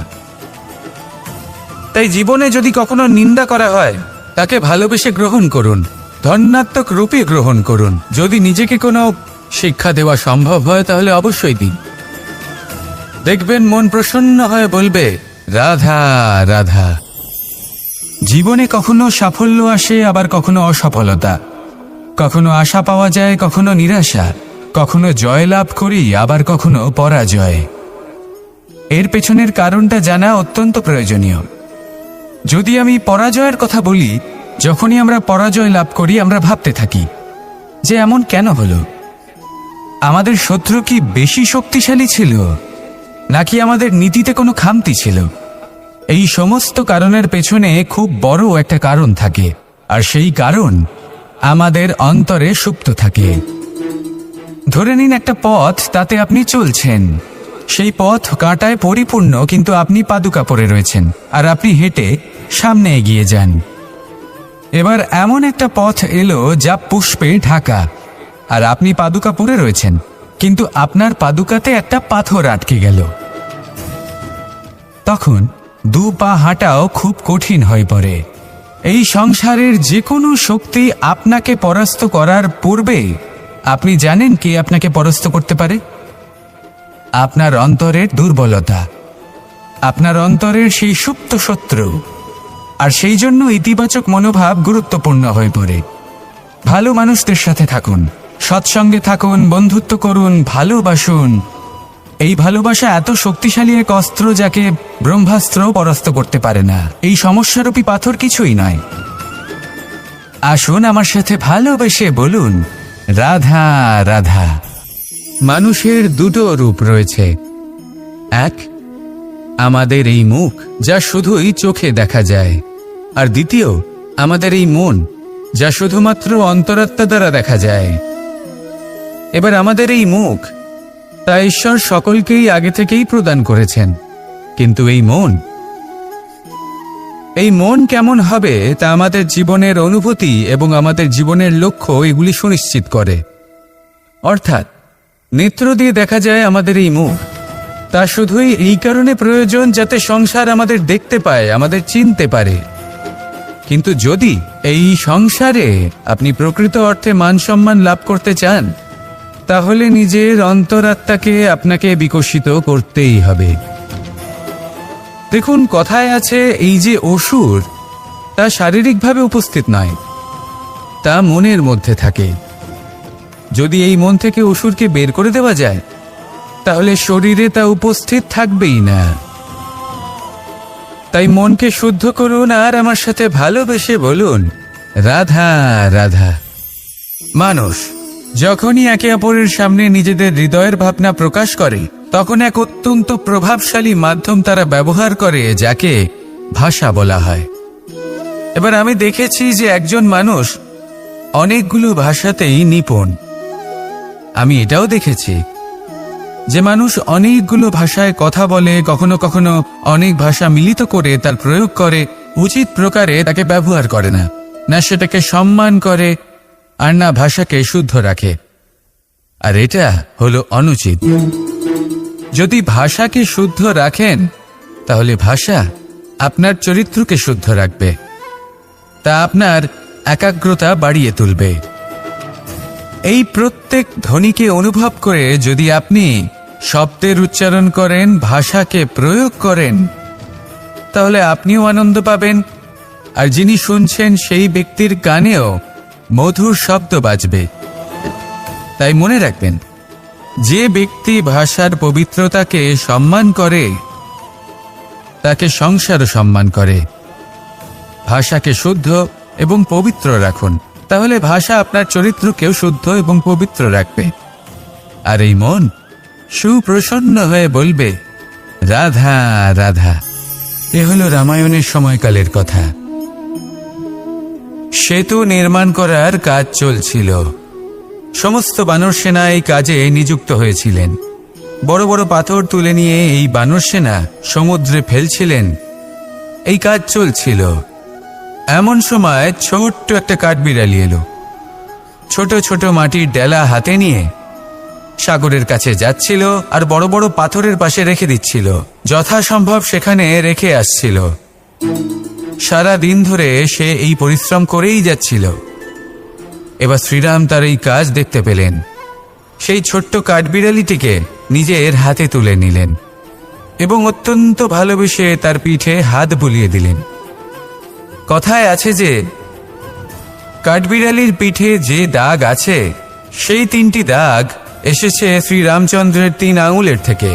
তাই জীবনে যদি কখনো নিন্দা করা হয় তাকে ভালোবেসে গ্রহণ করুন, ধন্যাত্মক রূপে গ্রহণ করুন। যদি নিজেকে কোনো শিক্ষা দেওয়া সম্ভব হয় তাহলে অবশ্যই দিন। দেখবেন মন প্রসন্ন হয়ে বলবে, রাধা রাধা। জীবনে কখনো সাফল্য আসে, আবার কখনো অসফলতা, কখনো আশা পাওয়া যায়, কখনো নিরাশা, কখনো জয় লাভ করি, আবার কখনো পরাজয়। এর পেছনের কারণটা জানা অত্যন্ত প্রয়োজনীয়। যদি আমি পরাজয়ের কথা বলি, যখনই আমরা পরাজয় লাভ করি আমরা ভাবতে থাকি যে এমন কেন হলো? আমাদের শত্রু কি বেশি শক্তিশালী ছিল, নাকি আমাদের নীতিতে কোনো খামতি ছিল? এই সমস্ত কারণের পেছনে খুব বড় একটা কারণ থাকে, আর সেই কারণ আমাদের অন্তরে সুপ্ত থাকে। ধরে নিন একটা পথ, তাতে আপনি চলছেন। সেই পথ কাঁটায় পরিপূর্ণ, কিন্তু আপনি পাদুকা পরে রয়েছেন আর আপনি হেঁটে সামনে এগিয়ে যান। এবার এমন একটা পথ এলো যা পুষ্পে ঢাকা, আর আপনি পাদুকা পরে রয়েছেন, কিন্তু আপনার পাদুকাতে একটা পাথর আটকে গেল। তখন দু পা হাঁটাও খুব কঠিন হয়ে পড়ে। এই সংসারের যে কোনো শক্তি আপনাকে পরাস্ত করার পূর্বে আপনি জানেন কে আপনাকে পরাস্ত করতে পারে? আপনার অন্তরের দুর্বলতা, আপনার অন্তরের সেই সুপ্ত শত্রু। আর সেই জন্য ইতিবাচক মনোভাব গুরুত্বপূর্ণ হয়ে পড়ে। ভালো মানুষদের সাথে থাকুন, সৎসঙ্গে থাকুন, বন্ধুত্ব করুন, ভালোবাসুন। এই ভালোবাসা এত শক্তিশালী এক অস্ত্র যাকে ব্রহ্মাস্ত্র পরাস্ত করতে পারে না। এই সমস্যারূপী পাথর কিছুই নয়। আসুন আমার সাথে ভালোবেসে বলুন, রাধা রাধা। মানুষের দুটো রূপ রয়েছে। এক, আমাদের এই মুখ যা শুধুই চোখে দেখা যায়, আর দ্বিতীয় আমাদের এই মন যা শুধুমাত্র অন্তরাত্মা দ্বারা দেখা যায়। এবার আমাদের এই মুখ তা ঈশ্বর সকলকেই আগে থেকেই প্রদান করেছেন, কিন্তু এই মন কেমন হবে তা আমাদের জীবনের অনুভূতি এবং আমাদের জীবনের লক্ষ্য এগুলি সুনিশ্চিত করে। অর্থাৎ নেত্র দিয়ে দেখা যায় আমাদের এই মুখ, তা শুধুই এই কারণে প্রয়োজন যাতে সংসার আমাদের দেখতে পায়, আমাদের চিনতে পারে। কিন্তু যদি এই সংসারে আপনি প্রকৃত অর্থে মান সম্মান লাভ করতে চান, তাহলে নিজের অন্তরাত্মাকে আপনাকে বিকশিত করতেই হবে। দেখুন, কথায় আছে এই যে অসুর, তা শারীরিকভাবে উপস্থিত নয়, তা মনের মধ্যে থাকে। যদি এই মন থেকে অসুরকে বের করে দেওয়া যায়, তাহলে শরীরে তা উপস্থিত থাকবেই না। তাই মনকে শুদ্ধ করুন আর আমার সাথে ভালোবেসে বলুন, রাধা রাধা। মানুষ যখনই একে অপরের সামনে নিজেদের হৃদয়ের ভাবনা প্রকাশ করে, তখন এক অত্যন্ত প্রভাবশালী মাধ্যম তারা ব্যবহার করে, যাকে ভাষা বলা হয়। এবার আমি দেখেছি যে একজন মানুষ অনেকগুলো ভাষাতেই নিপুণ। আমি এটাও দেখেছি যে মানুষ অনেকগুলো ভাষায় কথা বলে, কখনো কখনো অনেক ভাষা মিলিত করে তার প্রয়োগ করে, উচিত প্রকারে তাকে ব্যবহার করে না, না সেটাকে সম্মান করে, আর না ভাষাকে শুদ্ধ রাখে। আর এটা হলো অনুচিত। যদি ভাষাকে শুদ্ধ রাখেন, তাহলে ভাষা আপনার চরিত্রকে শুদ্ধ রাখবে, তা আপনার একাগ্রতা বাড়িয়ে তুলবে। এই প্রত্যেক ধ্বনিকে অনুভব করে যদি আপনি শব্দের উচ্চারণ করেন, ভাষাকে প্রয়োগ করেন, তাহলে আপনিও আনন্দ পাবেন, আর যিনি শুনছেন সেই ব্যক্তির কানেও মধুর শব্দ বাজবে। তাই মনে রাখবেন, যে ব্যক্তি ভাষার পবিত্রতাকে সম্মান করে, তাকে সংসারও সম্মান করে। ভাষাকে শুদ্ধ এবং পবিত্র রাখুন, তাহলে ভাষা আপনার চরিত্রকেও শুদ্ধ এবং পবিত্র রাখবে। আর এই মন সুপ্রসন্ন হয়ে বলবে, রাধা রাধা। এ হলো রামায়ণের সময়কালের কথা। সেতু নির্মাণ করার কাজ চলছিল। সমস্ত বানর সেনা এই কাজে নিযুক্ত হয়েছিলেন। বড় বড় পাথর তুলে নিয়ে এই বানর সেনা সমুদ্রে ফেলছিলেন। এই কাজ চলছিল। এমন সময় ছোট্ট একটা কাঠবিড়ালি এলো। ছোট ছোট মাটির ডেলা হাতে নিয়ে সাগরের কাছে যাচ্ছিল, আর বড় বড় পাথরের পাশে রেখে দিচ্ছিল, যথাসম্ভব সেখানে রেখে আসছিল। সারা দিন ধরে সে এই পরিশ্রম করেই যাচ্ছিল। এবার শ্রীরাম তার এই কাজ দেখতে পেলেন। সেই ছোট্ট কাঠবিড়ালিটিকে নিজের হাতে তুলে নিলেন এবং অত্যন্ত ভালোবেসে তার পিঠে হাত বুলিয়ে দিলেন। কথায় আছে যে কাঠবিড়ালির পিঠে যে দাগ আছে সেই 3টি দাগ এসেছে শ্রীরামচন্দ্রের 3 আঙুলের থেকে।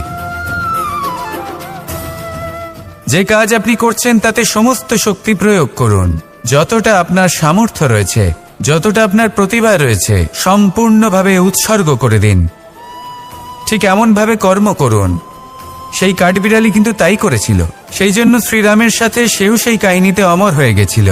যে কাজ আপনি করছেন তাতে সমস্ত শক্তি প্রয়োগ করুন, যতটা আপনার সামর্থ্য রয়েছে, যতটা আপনার প্রতিভা রয়েছে সম্পূর্ণভাবে উৎসর্গ করে দিন। ঠিক এমনভাবে কর্ম করুন। সেই কাঠবিড়ালি কিন্তু তাই করেছিল। সেই জন্য শ্রীরামের সাথে সেও সেই কাহিনীতে অমর হয়ে গেছিল।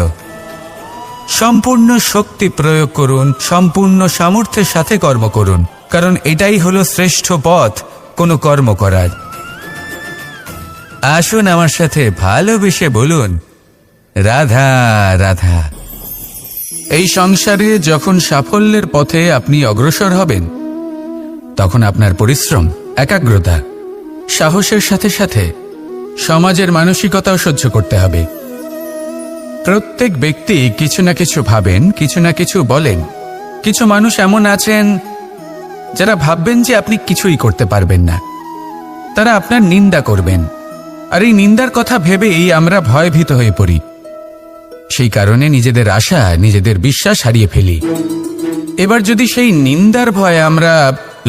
সম্পূর্ণ শক্তি প্রয়োগ করুন, সম্পূর্ণ সামর্থ্যের সাথে কর্ম করুন, কারণ এটাই হলো শ্রেষ্ঠ পথ কোনো কর্ম করার। আসুন আমার সাথে ভালোবেসে বলুন, রাধা রাধা। এই সংসারে যখন সাফল্যের পথে আপনি অগ্রসর হবেন, তখন আপনার পরিশ্রম, একাগ্রতা, সাহসের সাথে সাথে সমাজের মানসিকতাও সহ্য করতে হবে। প্রত্যেক ব্যক্তি কিছু না কিছু ভাবেন, কিছু না কিছু বলেন। কিছু মানুষ এমন আছেন যারা ভাববেন যে আপনি কিছুই করতে পারবেন না। তারা আপনার নিন্দা করবেন, আর এই নিন্দার কথা ভেবেই আমরা ভয়ভীত হয়ে পড়ি। সেই কারণে নিজেদের আশা, নিজেদের বিশ্বাস হারিয়ে ফেলি। এবার যদি সেই নিন্দার ভয়ে আমরা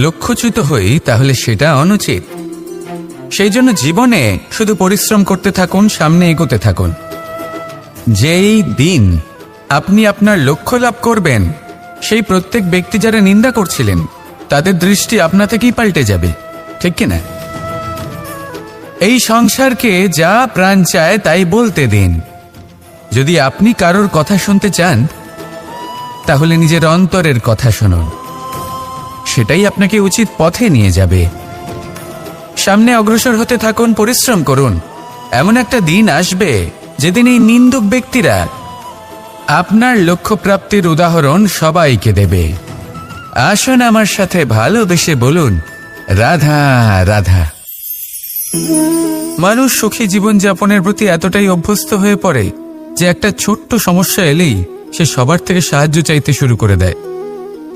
লক্ষ্যচ্যুত হই, তাহলে সেটা অনুচিত। সেই জন্য জীবনে শুধু পরিশ্রম করতে থাকুন, সামনে এগোতে থাকুন। যেই দিন আপনি আপনার লক্ষ্য লাভ করবেন, সেই প্রত্যেক ব্যক্তি যারা নিন্দা করছিলেন তাদের দৃষ্টি আপনা থেকেই পাল্টে যাবে, ঠিক কিনা? এই সংসারকে যা প্রাণ চায় তাই বলতে দিন। যদি আপনি কারোর কথা শুনতে চান, তাহলে নিজের অন্তরের কথা শুনুন। সেটাই আপনাকে উচিত পথে নিয়ে যাবে। সামনে অগ্রসর হতে থাকুন, পরিশ্রম করুন। এমন একটা দিন আসবে যেদিন এই নিন্দুক ব্যক্তিরা আপনার লক্ষ্য প্রাপ্তির উদাহরণ সবাইকে দেবে। আসুন আমার সাথে ভালোবেসে বলুন, রাধা রাধা। মানুষ সুখী জীবনযাপনের প্রতি এতটাই অভ্যস্ত হয়ে পড়ে যে একটা ছোট্ট সমস্যা এলেই সে সবার থেকে সাহায্য চাইতে শুরু করে দেয়।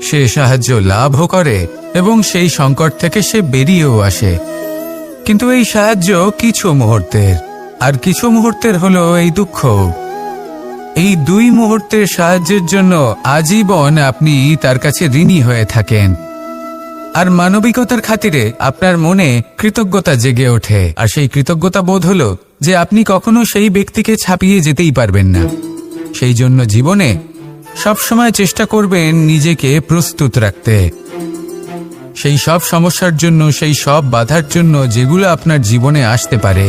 সে সাহায্য লাভও করে এবং সেই সংকট থেকে সে বেরিয়েও আসে। কিন্তু এই সাহায্য কিছু মুহূর্তের, আর কিছু মুহূর্তের হলো এই দুঃখ। এই 2 মুহূর্তের সাহায্যের জন্য আজীবন আপনি তার কাছে ঋণী হয়ে থাকেন। আর মানবিকতার খাতিরে আপনার মনে কৃতজ্ঞতা জেগে ওঠে। আর সেই কৃতজ্ঞতা বোধ হলো যে আপনি কখনো সেই ব্যক্তিকে ছাপিয়ে যেতেই পারবেন না। সেই জন্য জীবনে সবসময় চেষ্টা করবেন নিজেকে প্রস্তুত রাখতে সেই সব সমস্যার জন্য, সেই সব বাধার জন্য যেগুলো আপনার জীবনে আসতে পারে।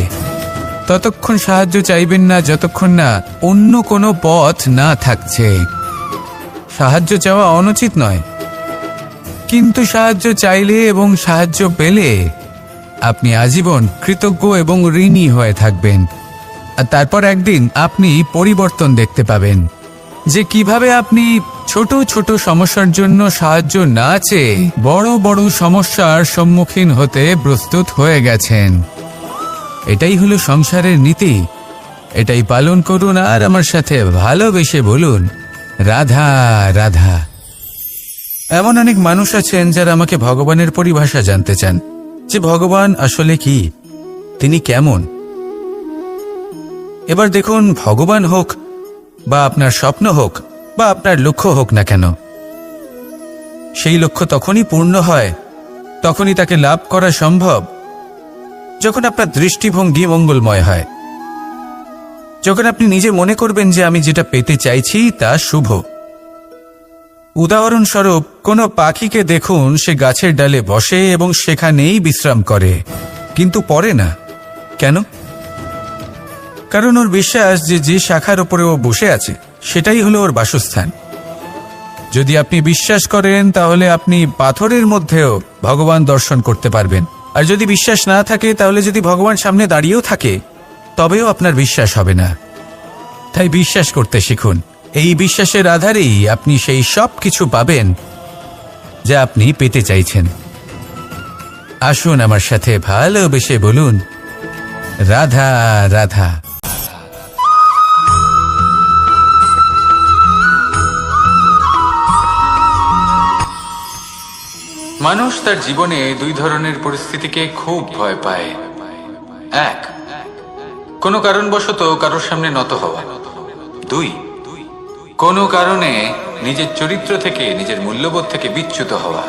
ততক্ষণ সাহায্য চাইবেন না যতক্ষণ না অন্য কোনো পথ না থাকছে। সাহায্য চাওয়া অনুচিত নয়, কিন্তু সাহায্য চাইলে এবং সাহায্য পেলে আপনি আজীবন কৃতজ্ঞ এবং ঋণী হয়ে থাকবেন। আর তারপর একদিন আপনি পরিবর্তন দেখতে পাবেন যে কিভাবে আপনি ছোট ছোট সমস্যার জন্য সাহায্য না চেয়ে বড় বড় সমস্যার সম্মুখীন হতে প্রস্তুত হয়ে গেছেন। এটাই হলো সংসারের নীতি। এটাই পালন করুন আর আমার সাথে ভালোবেসে বলুন, রাধা রাধা। এমন অনেক মানুষ আছেন যারা আমাকে ভগবানের পরিভাষা জানতে চান, যে ভগবান আসলে কি, তিনি কেমন। এবার দেখুন, ভগবান হোক বা আপনার স্বপ্ন হোক বা আপনার লক্ষ্য হোক না কেন, সেই লক্ষ্য তখনই পূর্ণ হয়, তখনই তাকে লাভ করা সম্ভব যখন আপনার দৃষ্টিভঙ্গি মঙ্গলময় হয়। যখন আপনি নিজে মনে করবেন যে আমি যেটা পেতে চাইছি তা শুভ। উদাহরণস্বরূপ, কোনো পাখিকে দেখুন, সে গাছের ডালে বসে এবং সেখানেই বিশ্রাম করে, কিন্তু পড়ে না। কেন? কারণ ওর বিশ্বাস যে যে শাখার উপরে ও বসে আছে সেটাই হলো ওর বাসস্থান। যদি আপনি বিশ্বাস করেন তাহলে আপনি পাথরের মধ্যেও ভগবান দর্শন করতে পারবেন। আর যদি বিশ্বাস না থাকে, তাহলে যদি ভগবান সামনে দাঁড়িয়েও থাকে তবেও আপনার বিশ্বাস হবে না। তাই বিশ্বাস করতে শিখুন। এই বিশ্বাসের আধারেই আপনি সেই সব কিছু পাবেন যা আপনি পেতে চাইছেন। আসুন আমার সাথে ভালোবেসে বলুন, রাধা রাধা। মানুষ তার জীবনে দুই ধরনের পরিস্থিতিকে খুব ভয় পায়। এক, কোনো কারণবশত কারোর সামনে নত হওয়া। দুই, কোনো কারণে নিজের চরিত্র থেকে, নিজের মূল্যবোধ থেকে বিচ্যুত হওয়া।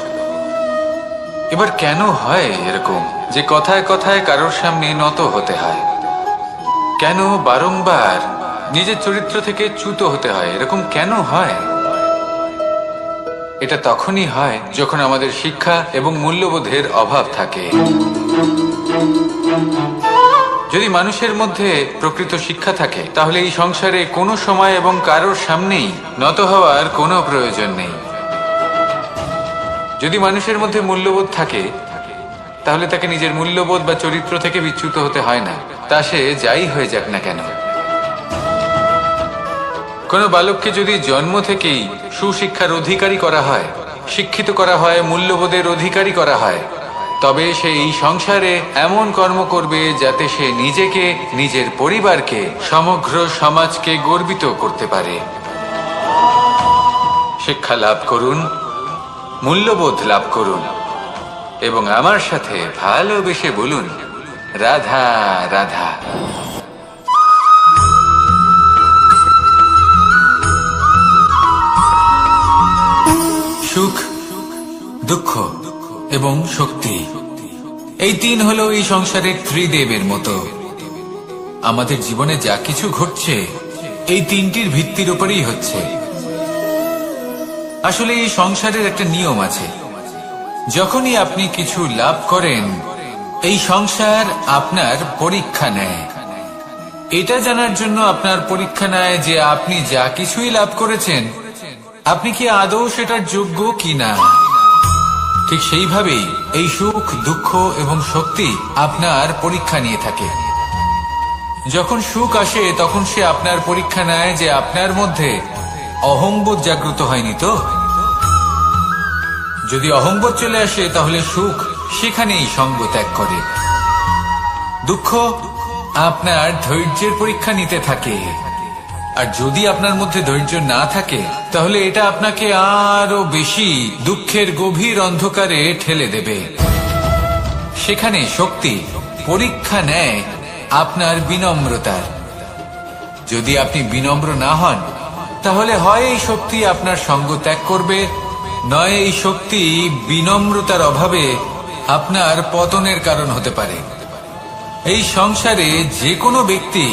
এবার কেন হয় এরকম যে কথায় কথায় কারোর সামনে নত হতে হয়? কেন বারংবার নিজের চরিত্র থেকে চ্যুত হতে হয়? এরকম কেন হয়? এটা তখনই হয় যখন আমাদের শিক্ষা এবং মূল্যবোধের অভাব থাকে। যদি মানুষের মধ্যে প্রকৃত শিক্ষা থাকে তাহলে এই সংসারে কোনো সময় এবং কারোর সামনেই নত হওয়ার কোনো প্রয়োজন নেই। যদি মানুষের মধ্যে মূল্যবোধ থাকে তাহলে তাকে নিজের মূল্যবোধ বা চরিত্র থেকে বিচ্যুত হতে হয় না, তা সে যাই হয়ে যাক না কেন। কোনো বালককে যদি জন্ম থেকেই সুশিক্ষার অধিকারী করা হয়, শিক্ষিত করা হয়, মূল্যবোধের অধিকারী করা হয়, তবে সে এই সংসারে এমন কর্ম করবে যাতে সে নিজেকে, নিজের পরিবারকে, সমগ্র সমাজকে গর্বিত করতে পারে। শিক্ষা লাভ করুন, মূল্যবোধ লাভ করুন এবং আমার সাথে ভালোবেসে বলুন, রাধা রাধা। সুখ, দুঃখ এবং শক্তি, এই তিন হলো এই সংসারের ত্রিদেবের মতো। আমাদের জীবনে যা কিছু ঘটছে এই তিনটির ভিত্তির উপরেই হচ্ছে। আসলে এই সংসারের একটা নিয়ম আছে, যখনই আপনি কিছু লাভ করেন এই সংসার আপনার পরীক্ষা নেয়। এটা জানার জন্য আপনার পরীক্ষা নেয় যে আপনি যা কিছুই লাভ করেছেন আপনি কি আদৌ সেটার যোগ্য কিনা। ঠিক সেইভাবেই এই সুখ, দুঃখ এবং শক্তি আপনার পরীক্ষা নিয়ে থাকে। যখন সুখ আসে তখন সে আপনার পরীক্ষা নেয় যে আপনার মধ্যে অহংবোধ জাগ্রত হয়নি তো। যদি অহংবোধ চলে আসে তাহলে সুখ সেখানেই সঙ্গ ত্যাগ করে। দুঃখ আপনার ধৈর্যের পরীক্ষা নিতে থাকে, আর যদি আপনার মধ্যে ধৈর্য না থাকে তাহলে এটা আপনাকে আরো বেশি দুঃখের গভীর অন্ধকারে ঠেলে দেবে। সেখানে শক্তি পরীক্ষা নেয় আপনার বিনম্রতার। যদি আপনি বিনম্র না হন তাহলে হয় এই শক্তি আপনার সঙ্গ ত্যাগ করবে, নয় এই শক্তি বিনম্রতার অভাবে আপনার পতনের কারণ হতে পারে। এই সংসারে যে কোনো ব্যক্তি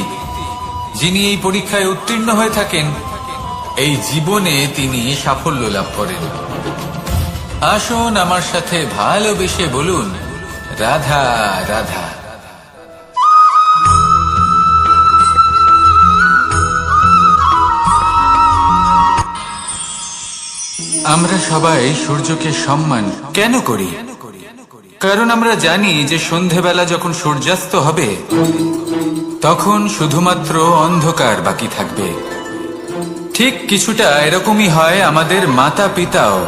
যিনি এই পরীক্ষায় উত্তীর্ণ হয়ে থাকেন এই জীবনে তিনি সাফল্য লাভ করেন। আসুন আমার সাথে ভালোবেসে বলুন, রাধা রাধা। আমরা সবাই সূর্যকে সম্মান কেন করি? কারণ আমরা জানি যে সন্ধেবেলা যখন সূর্যাস্ত হবে তখন শুধুমাত্র অন্ধকার বাকি থাকবে। ঠিক কিছুটা এরকমই হয় আমাদের মাতা পিতাও,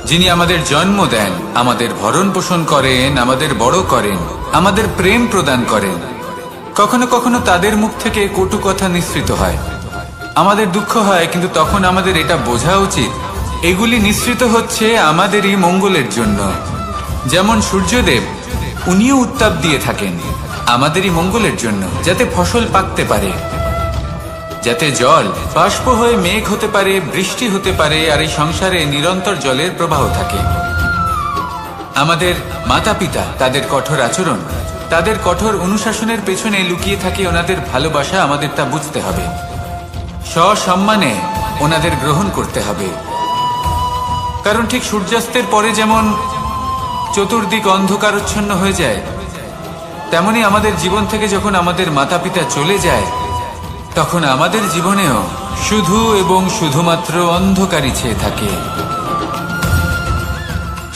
যিনি আমাদের জন্ম দেন, আমাদের ভরণ পোষণ করেন, আমাদের বড় করেন, আমাদের প্রেম প্রদান করেন। কখনো কখনো তাদের মুখ থেকে কটু কথা নিঃসৃত হয়, আমাদের দুঃখ হয়, কিন্তু তখন আমাদের এটা বোঝা উচিত এগুলি নিঃসৃত হচ্ছে আমাদেরই মঙ্গলের জন্য। যেমন সূর্যদেব, উনিও উত্তাপ দিয়ে থাকেন আমাদেরই মঙ্গলের জন্য, যাতে ফসল পাকতে পারে, যাতে জল বাষ্প হয়ে মেঘ হতে পারে, বৃষ্টি হতে পারে, আর এই সংসারে নিরন্তর জলের প্রবাহ থাকে। আমাদের মাতা পিতা, তাদের কঠোর আচরণ, তাদের কঠোর অনুশাসনের পেছনে লুকিয়ে থাকে ওনাদের ভালোবাসা। আমাদের তা বুঝতে হবে, সসম্মানে ওনাদের গ্রহণ করতে হবে। কারণ ঠিক সূর্যাস্তের পরে যেমন চতুর্দিক অন্ধকারচ্ছন্ন হয়ে যায়, তেমনি আমাদের জীবন থেকে যখন আমাদের মাতা পিতা চলে যায় তখন আমাদের জীবনেও শুধু এবং শুধুমাত্র অন্ধকারই ছেয়ে থাকে।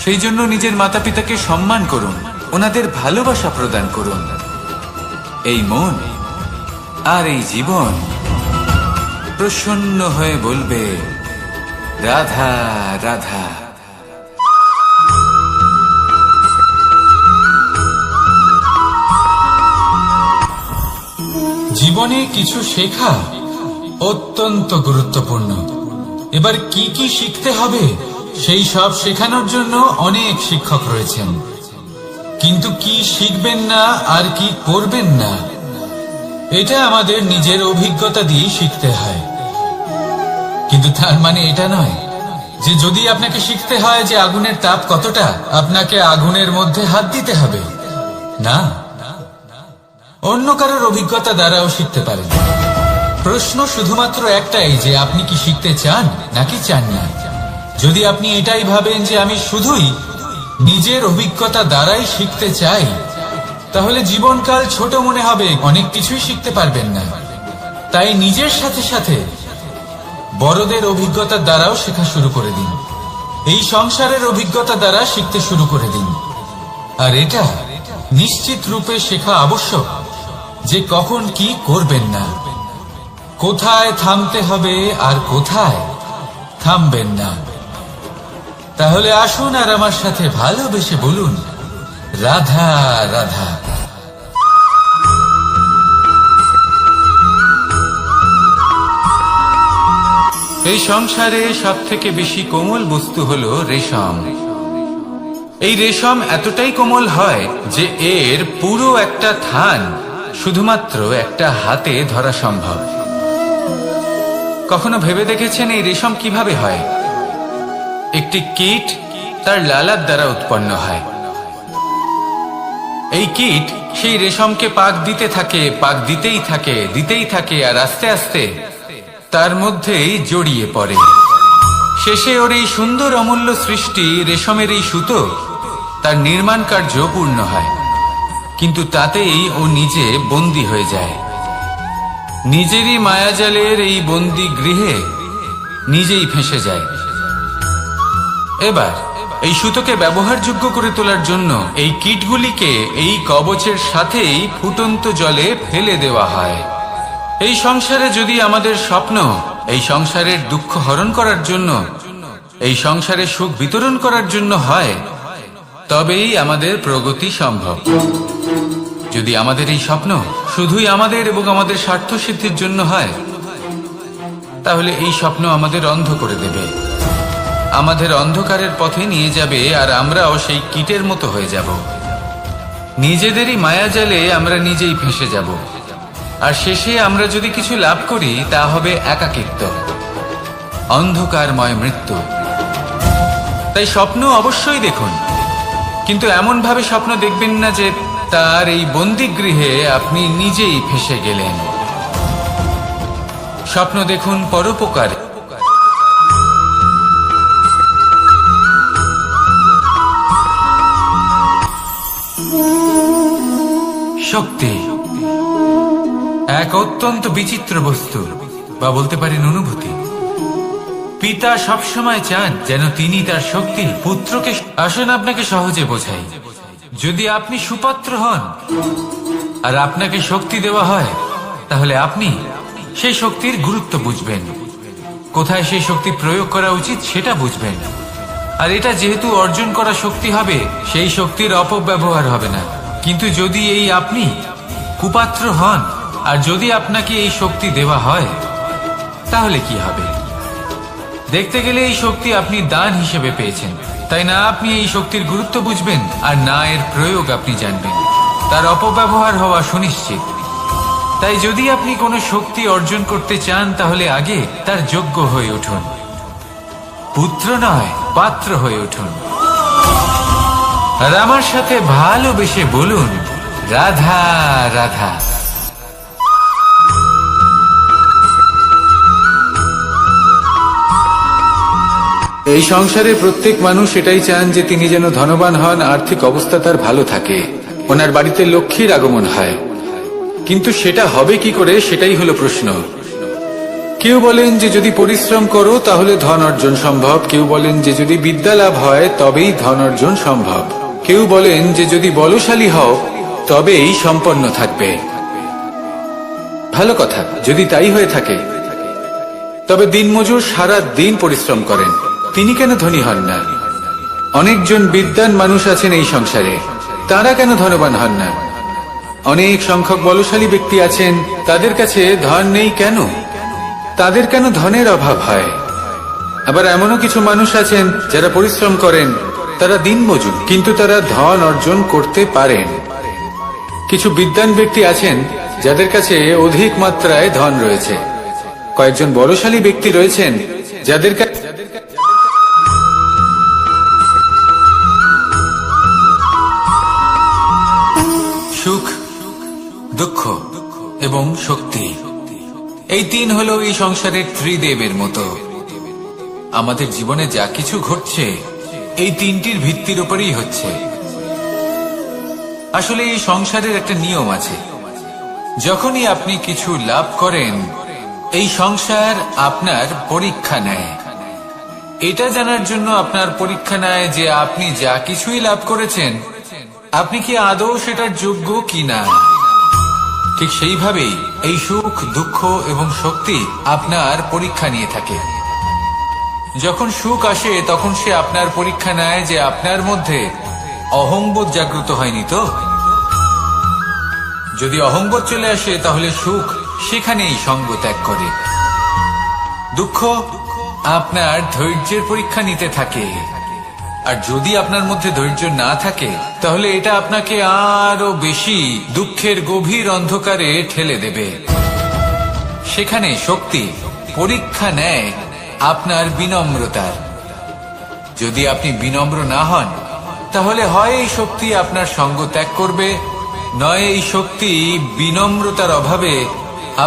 সেই জন্য নিজের মাতা পিতাকে সম্মান করুন, ওনাদের ভালোবাসা প্রদান করুন। এই মন আর এই জীবন প্রসন্ন হয়ে বলবে, রাধা রাধা। জীবনে কিছু শেখা অত্যন্ত গুরুত্বপূর্ণ। এবার কি কি শিখতে হবে সেই সব শেখানোর জন্য অনেক শিক্ষক রয়েছেন, কিন্তু কি শিখবেন না আর কি করবেন না এটা আমাদের নিজের অভিজ্ঞতা দিয়ে শিখতে হয়। কিন্তু তার মানে এটা নয় যে যদি আপনাকে শিখতে হয় যে আগুনের তাপ কতটা, আপনাকে আগুনের মধ্যে হাত দিতে হবে। না, অন্য কারোর অভিজ্ঞতা দ্বারাও শিখতে পারেন। প্রশ্ন শুধুমাত্র একটাই যে আপনি কি শিখতে চান নাকি চান না। যদি আপনি এটাই ভাবেন যে আমি শুধুই নিজের অভিজ্ঞতা দ্বারাই শিখতে চাই, তাহলে জীবনকাল ছোট মনে হবে, অনেক কিছুই শিখতে পারবেন না। তাই নিজের সাথে সাথে বড়দের অভিজ্ঞতার দ্বারাও শেখা শুরু করে দিন। এই সংসারের অভিজ্ঞতা দ্বারা শিখতে শুরু করে দিন। আর এটা নিশ্চিত রূপে শেখা আবশ্যক যে কখন কি করবেন না, কোথায় থামতে হবে আর কোথায় থামবেন না। তাহলে আসুন আর আমার সাথে ভালোবেসে বলুন, রাধা রাধা। এই সংসারে সব থেকে বেশি কোমল বস্তু হলো রেশম। এই রেশম এতটাই কোমল হয় যে এর পুরো একটা থান শুধুমাত্র একটা হাতে ধরা সম্ভব। কখনো ভেবে দেখেছেন এই রেশম কিভাবে হয়? একটি কীট তার লালার দ্বারা উৎপন্ন হয়। এই কীট সেই রেশমকে পাক দিতে থাকে, পাক দিতেই থাকে আর আস্তে আস্তে তার মধ্যেই জড়িয়ে পড়ে। শেষে ওর এই সুন্দর অমূল্য সৃষ্টি রেশমের এই সুতো তার নির্মাণ কার্য পূর্ণ হয়, কিন্তু তাতেই ও নিজে বন্দী হয়ে যায়। নিজেরই মায়াজালের এই বন্দী গৃহে নিজেই ফেঁসে যায়। এবার এই সুতোকে ব্যবহারযোগ্য করে তোলার জন্য এই কীটগুলিকে এই কবচের সাথেই ফুটন্ত জলে ফেলে দেওয়া হয়। এই সংসারে যদি আমাদের স্বপ্ন এই সংসারের দুঃখ হরণ করার জন্য, এই সংসারে সুখ বিতরণ করার জন্য হয়, তবেই আমাদের প্রগতি সম্ভব। যদি আমাদের এই স্বপ্ন শুধুই আমাদের এবং আমাদের স্বার্থ সিদ্ধির জন্য হয়, তাহলে এই স্বপ্ন আমাদের অন্ধ করে দেবে, আমাদের অন্ধকারের পথে নিয়ে যাবে, আর আমরাও সেই কীটের মতো হয়ে যাব। নিজেদেরই মায়াজালে আমরা নিজেই ফেঁসে যাব, আর শেষে আমরা যদি কিছু লাভ করি তা হবে একাকিত্ব, অন্ধকারময় মৃত্যু। তাই স্বপ্ন অবশ্যই দেখুন, কিন্তু এমন ভাবে স্বপ্ন দেখবেন না যে তার এই বন্দিগৃহে আপনি নিজেই ফেঁসে গেলেন। স্বপ্ন দেখুন পরোপকার। শক্তি এক অত্যন্ত বিচিত্র বস্তু, বা বলতে পারেন অনুভূতি। পিতা সবসময় চান যেন তিনি তার শক্তি পুত্রকে। আসুন আপনাকে সহজে বোঝাই। যদি আপনি সুপাত্র হন আর আপনাকে শক্তি দেওয়া হয়, তাহলে আপনি সেই শক্তির গুরুত্ব বুঝবেন, কোথায় সেই শক্তি প্রয়োগ করা উচিত সেটা বুঝবেন। আর এটা যেহেতু অর্জন করা শক্তি হবে, সেই শক্তির অপব্যবহার হবে না। কিন্তু যদি এই আপনি কুপাত্র হন আর যদি আপনাকে এই শক্তি দেওয়া হয়, তাহলে কি হবে? দেখতে গেলে এই শক্তি আপনি দান হিসেবে পেয়েছেন, তাই না আপনি এই শক্তির গুরুত্ব বুঝবেন আর না এর প্রয়োগ আপনি জানবেন। তার অপব্যবহার হওয়া সুনিশ্চিত। তাই যদি আপনি কোনো শক্তি অর্জন করতে চান, তাহলে আগে তার যোগ্য হয়ে উঠুন, পুত্র নয় পাত্র হয়ে উঠুন। আর আমার সাথে ভালোবেসে বলুন, রাধা রাধা। এই সংসারে প্রত্যেক মানুষ এটাই চান যে তিনি যেন ধনবান হন, আর্থিক অবস্থা তার ভালো থাকে, ওনার বাড়িতে লক্ষ্মীর আগমন হয়। কিন্তু সেটা হবে কি করে, সেটাই হলো প্রশ্ন। কেউ বলেন যে যদি পরিশ্রম করো তাহলে ধন অর্জন সম্ভব, কেউ বলেন যে যদি বিদ্যা লাভ হয় তবেই ধন অর্জন সম্ভব, কেউ বলেন যে যদি বলশালী হও তবেই সম্পন্ন থাকবে। ভালো কথা, যদি তাই হয়ে থাকে, তবে দিনমজুর সারা দিন পরিশ্রম করেন, তিনি কেন ধনী হন না? অনেকজন বিদ্বান মানুষ আছেন এই সংসারে, তারা কেন ধনবান হন না? অনেক সংখ্যক বলশালী ব্যক্তি আছেন, তাদের কাছে ধন নেই কেন? তাদের কেন ধনের অভাব হয়? আবার এমনও কিছু মানুষ আছেন যারা পরিশ্রম করেন, তারা দিনমজুর, কিন্তু তারা ধন অর্জন করতে পারেন। কিছু বিদ্বান ব্যক্তি আছেন যাদের কাছে অধিক মাত্রায় ধন রয়েছে। কয়েকজন বলশালী ব্যক্তি রয়েছেন যাদের কাছে সুখ, দুঃখ এবং শক্তি, এই তিন হলো এই সংসারের ত্রিদেবের মতো। আমাদের জীবনে যা কিছু ঘটছে এই তিনটির ভিত্তির উপরেই হচ্ছে। আসলে এই সংসারের একটা নিয়ম আছে, যখনই আপনি কিছু লাভ করেন এই সংসার আপনার পরীক্ষা নেয়। এটা জানার জন্য আপনার পরীক্ষা নেয় যে আপনি যা কিছুই লাভ করেছেন আপনি কি আদৌ সেটার যোগ্য কিনা। ঠিক সেইভাবেই এই সুখ, দুঃখ এবং শক্তি আপনার পরীক্ষা নিয়ে থাকে। যখন সুখ আসে তখন সে আপনার পরীক্ষা নেয় যে আপনার মধ্যে অহংবোধ জাগ্রত হয়নি তো। যদি অহংবোধ চলে আসে তাহলে সুখ সেখানেই সঙ্গ ত্যাগ করে। দুঃখ আপনার ধৈর্যের পরীক্ষা নিতে থাকে, আর যদি আপনার মধ্যে ধৈর্য না থাকে তাহলে এটা আপনাকে আরো বেশি দুঃখের গভীর অন্ধকারে ঠেলে দেবে। সেখানে শক্তি পরীক্ষা নেয় আপনার বিনম্রতার। যদি আপনি বিনম্র না হন তাহলে হয় এই শক্তি আপনার সঙ্গ ত্যাগ করবে, নয় এই শক্তি বিনম্রতার অভাবে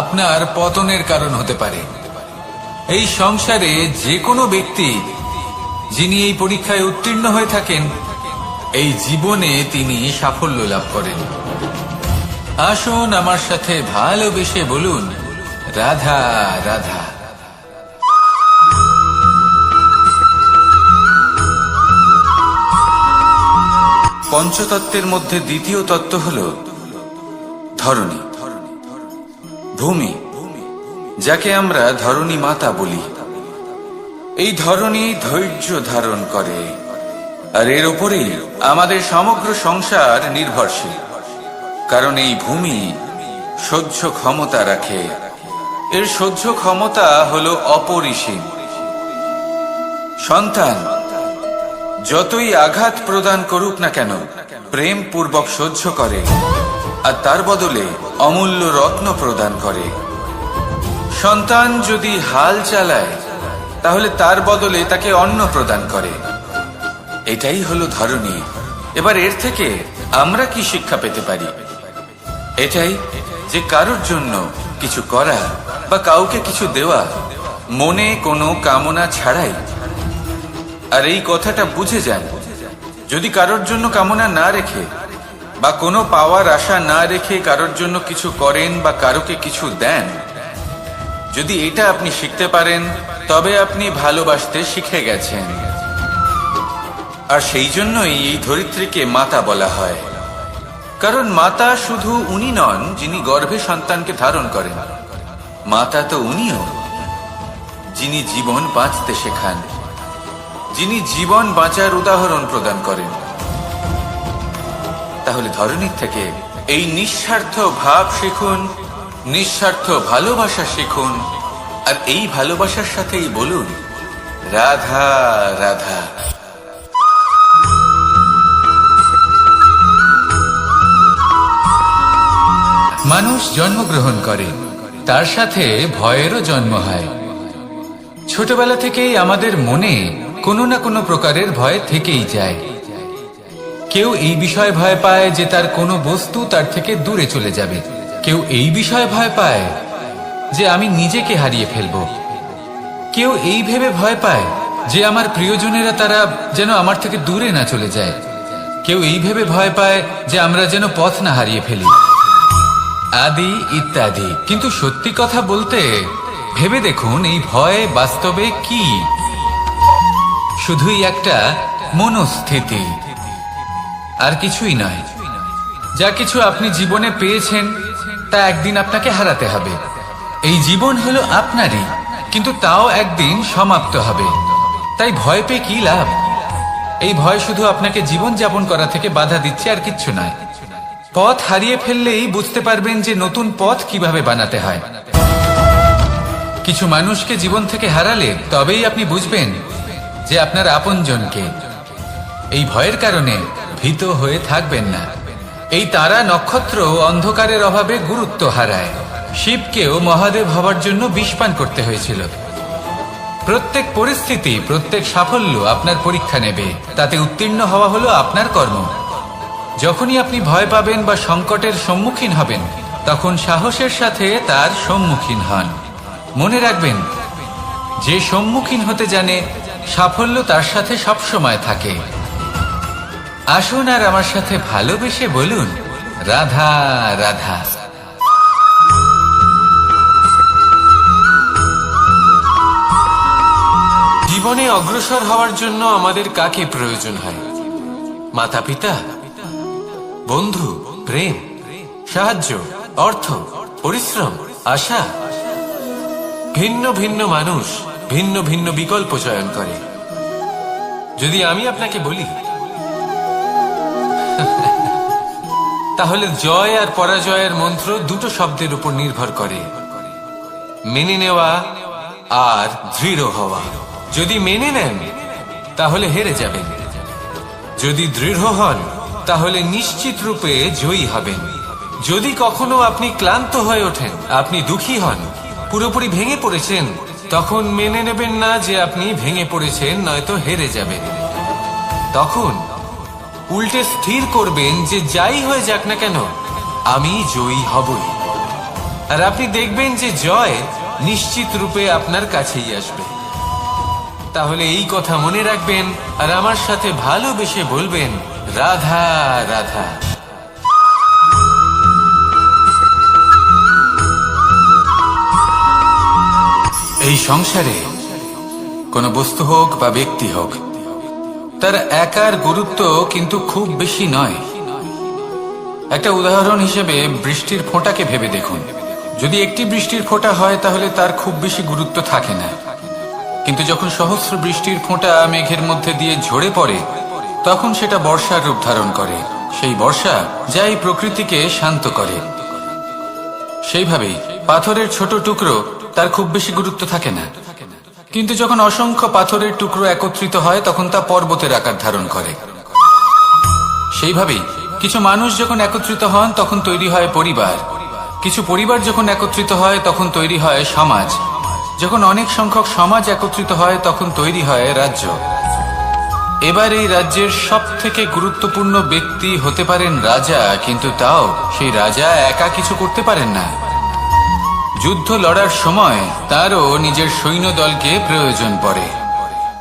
আপনার পতনের কারণ হতে পারে। এই সংসারে যে কোনো ব্যক্তি যিনি এই পরীক্ষায় উত্তীর্ণ হয়ে থাকেন এই জীবনে তিনি সাফল্য লাভ করেন। আসুন আমার সাথে ভালোবেসে বলুন, রাধা রাধা। পঞ্চতত্ত্বের মধ্যে দ্বিতীয় তত্ত্ব হল ধরণী, ভূমি, যাকে আমরা ধরণী মাতা বলি। এই ধরণী ধৈর্য ধারণ করে, আর এর উপরেই আমাদের সমগ্র সংসার নির্ভরশীল। কারণ এই ভূমি সহ্য ক্ষমতা রাখে, এর সহ্য ক্ষমতা হলো অপরিসীম। সন্তান যতই আঘাত প্রদান করুক না কেন প্রেম পূর্বক সহ্য করে, আর তার বদলে অমূল্য রত্ন প্রদান করে। সন্তান যদি হাল চালায় তাহলে তার বদলে তাকে অন্ন প্রদান করে। এটাই হলো ধরণী। এবার এর থেকে আমরা কি শিক্ষা পেতে পারি? এটাই যে কারোর জন্য কিছু করা বা কাউকে কিছু দেওয়া মনে কোনো কামনা ছাড়াই। আর এই কথাটা বুঝে যান, যদি কারোর জন্য কামনা না রেখে বা কোনো পাওয়ার আশা না রেখে কারোর জন্য কিছু করেন বা কারোকে কিছু দেন, যদি এটা আপনি শিখতে পারেন তবে আপনি ভালোবাসতে শিখে গেছেন। আর সেই জন্যই এই ধরিত্রীকে মাতা বলা হয়। কারণ মাতা শুধু উনি নন যিনি গর্ভে সন্তানকে ধারণ করেন, মাতা তো উনিও যিনি জীবন বাঁচতে শেখান, যিনি জীবন বাঁচার উদাহরণ প্রদান করেন। তাহলে ধরণীর থেকে এই নিঃস্বার্থ ভাব শিখুন, নিঃস্বার্থ ভালোবাসা শিখুন, আর এই ভালোবাসার সাথেই বলুন, রাধা রাধা। মানুষ জন্মগ্রহণ করে, তার সাথে ভয়েরও জন্ম হয়। ছোটবেলা থেকেই আমাদের মনে কোনো না কোনো প্রকারের ভয় থেকেই যায়। কেউ এই বিষয়ে ভয় পায় যে তার কোনো বস্তু তার থেকে দূরে চলে যাবে, কেউ এই বিষয়ে ভয় পায় যে আমি নিজেকে হারিয়ে ফেলব, কেউ এই ভেবে ভয় পায় যে আমার প্রিয়জনেরা তারা যেন আমার থেকে দূরে না চলে যায়, কেউ এই ভেবে ভয় পায় যে আমরা যেন পথ না হারিয়ে ফেলি, আদি ইত্যাদি। কিন্তু সত্যি কথা বলতে ভেবে দেখুন এই ভয় বাস্তবে কি? শুধুই একটা মনস্থিতি, আর কিছুই নয়। যা কিছু আপনি জীবনে পেয়েছেন তা একদিন আপনাকে হারাতে হবে। এই জীবন হলো আপনারই, কিন্তু তাও একদিন সমাপ্ত হবে। তাই ভয় পেয়ে কি লাভ? এই ভয় শুধু আপনাকে জীবন যাপন করা থেকে বাধা দিচ্ছে, আর কিচ্ছু নয়। পথ হারিয়ে ফেললেই বুঝতে পারবেন যে নতুন পথ কিভাবে বানাতে হয়। কিছু মানুষকে জীবন থেকে হারালে তবেই আপনি বুঝবেন যে আপনার আপনজনকে। এই ভয়ের কারণে ভীত হয়ে থাকবেন না। এই তারা নক্ষত্র অন্ধকারের অভাবে গুরুত্ব হারায়। শিবকেও মহাদেব হবার জন্য বিষপান করতে হয়েছিল। প্রত্যেক পরিস্থিতি, প্রত্যেক সাফল্য আপনার পরীক্ষা নেবে, তাতে উত্তীর্ণ হওয়া হলো আপনার কর্ম। যখনই আপনি ভয় পাবেন বা সংকটের সম্মুখীন হবেন, তখন সাহসের সাথে তার সম্মুখীন হন। মনে রাখবেন, যে সম্মুখীন হতে জানে সাফল্য তার সাথে সবসময় থাকে। আসুন আর আমার সাথে ভালোবেসে বলুন, রাধা রাধা। জীবনে অগ্রসর হওয়ার জন্য আমাদের কাকে প্রয়োজন হয়? মাতা পিতা, বন্ধু, প্রেম, সাহায্য, অর্থ, পরিশ্রম, আশা। ভিন্ন ভিন্ন মানুষ ভিন্ন ভিন্ন বিকল্প চয়ন করে। যদি আমি আপনাকে বলি, তাহলে জয় আর পরাজয়ের মন্ত্র দুটো শব্দের উপর নির্ভর করে, মেনে নেওয়া আর দৃঢ় হওয়া। যদি মেনে নেন তাহলে হেরে যাবেন, যদি দৃঢ় হন তাহলে নিশ্চিত রূপে জয়ী হবেন। যদি কখনো আপনি ক্লান্ত হয়ে ওঠেন, আপনি দুঃখী হন, পুরোপুরি ভেঙে পড়েছেন, তখন মেনে নেবেন না যে আপনি ভেঙে পড়েছেন, নয়তো হেরে যাবেন। তখন উল্টে স্থির করবেন যে যাই হয়ে যাক না কেন, আমি জয়ী হবই। আর আপনি দেখবেন যে জয় নিশ্চিত রূপে আপনার কাছেই আসবে। তাহলে এই কথা মনে রাখবেন আর আমার সাথে ভালোবেসে বলবেন, রাধা রাধা। এই সংসারে কোনো বস্তু হোক বা ব্যক্তি হোক, তার একার গুরুত্ব কিন্তু খুব বেশি নয়। একটা উদাহরণ হিসেবে বৃষ্টির ফোঁটাকে ভেবে দেখুন। যদি একটি বৃষ্টির ফোঁটা হয় তাহলে তার খুব বেশি গুরুত্ব থাকে না, কিন্তু যখন সহস্র বৃষ্টির ফোঁটা মেঘের মধ্যে দিয়ে ঝরে পড়ে, তখন সেটা বর্ষার রূপ ধারণ করে। সেই বর্ষা যাই প্রকৃতিকে শান্ত করে। সেইভাবেই পাথরের ছোট টুকরো, তার খুব বেশি গুরুত্ব থাকে না, কিন্তু যখন অসংখ্য পাথরের টুকরো একত্রিত হয় তখন তা পর্বতের আকার ধারণ করে। সেইভাবেই কিছু মানুষ যখন একত্রিত হন তখন তৈরি হয় পরিবার, কিছু পরিবার যখন একত্রিত হয় তখন তৈরি হয় সমাজ, যখন অনেক সংখ্যক সমাজ একত্রিত হয় তখন তৈরি হয় রাজ্য। এবার এই রাজ্যের সব থেকে গুরুত্বপূর্ণ ব্যক্তি হতে পারেন রাজা, কিন্তু তাও সেই রাজা একা কিছু করতে পারেন না। যুদ্ধ লড়ার সময় তারও নিজের সৈন্যদলকে প্রয়োজন পড়ে।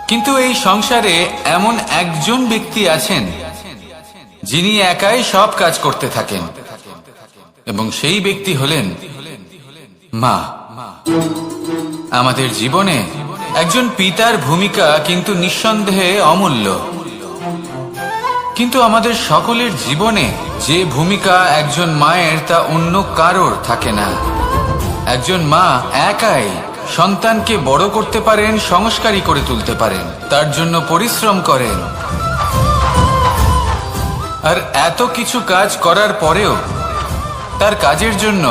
কিন্তু এই সংসারে এমন একজন ব্যক্তি আছেন যিনি একাই সব কাজ করতে থাকেন, এবং সেই ব্যক্তি হলেন মা। আমাদের জীবনে একজন পিতার ভূমিকা কিন্তু নিঃসন্দেহে অমূল্য, কিন্তু আমাদের সকলের জীবনে যে ভূমিকা একজন মায়ের তা অন্য কারোর থাকে না। একজন মা একাই সন্তানকে বড় করতে পারেন, সংস্কারী করে তুলতে পারেন, তার জন্য পরিশ্রম করেন। আর এত কিছু কাজ করার পরেও তার কাজের জন্য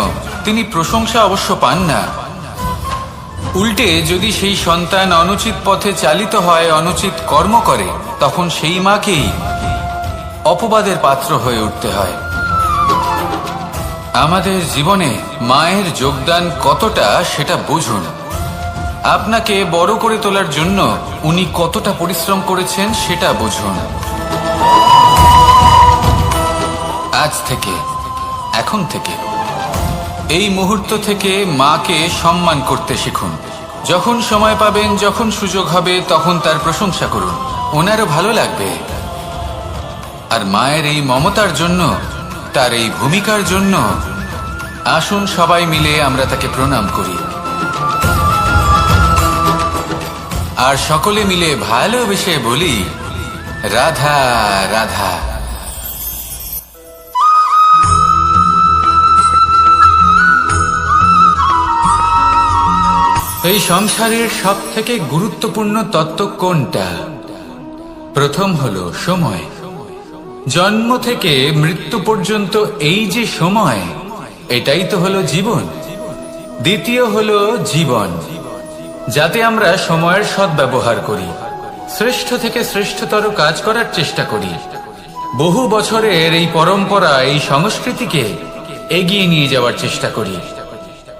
তিনি প্রশংসা অবশ্য পান না। উল্টে যদি সেই সন্তান অনুচিত পথে চালিত হয়, অনুচিত কর্ম করে, তখন সেই মাকেই অপবাদের পাত্র হয়ে উঠতে হয়। আমাদের জীবনে মায়ের যোগদান কতটা সেটা বুঝুন। আপনাকে বড় করে তোলার জন্য উনি কতটা পরিশ্রম করেছেন সেটা বুঝুন। আজ থেকে, এখন থেকে, এই মুহূর্ত থেকে মাকে সম্মান করতে শিখুন। যখন সময় পাবেন, যখন সুযোগ হবে, তখন তার প্রশংসা করুন, ওনারও ভালো লাগবে। আর মায়ের এই মমতার জন্য, তার এই ভূমিকার জন্য আসুন সবাই মিলে আমরা তাকে প্রণাম করি, আর সকলে মিলে ভালোবেসে বলি, রাধা রাধা। এই সংসারের সব থেকে গুরুত্বপূর্ণ তত্ত্ব কোনটা? প্রথম হলো সময়। জন্ম থেকে মৃত্যু পর্যন্ত এই যে সময়, এটাই তো হলো জীবন। দ্বিতীয় হলো জীবন, যাতে আমরা সময়ের সদ্ব্যবহার করি, শ্রেষ্ঠ থেকে শ্রেষ্ঠতর কাজ করার চেষ্টা করি। বহু বছরের এই পরম্পরা, এই সংস্কৃতিকে এগিয়ে নিয়ে যাওয়ার চেষ্টা করি।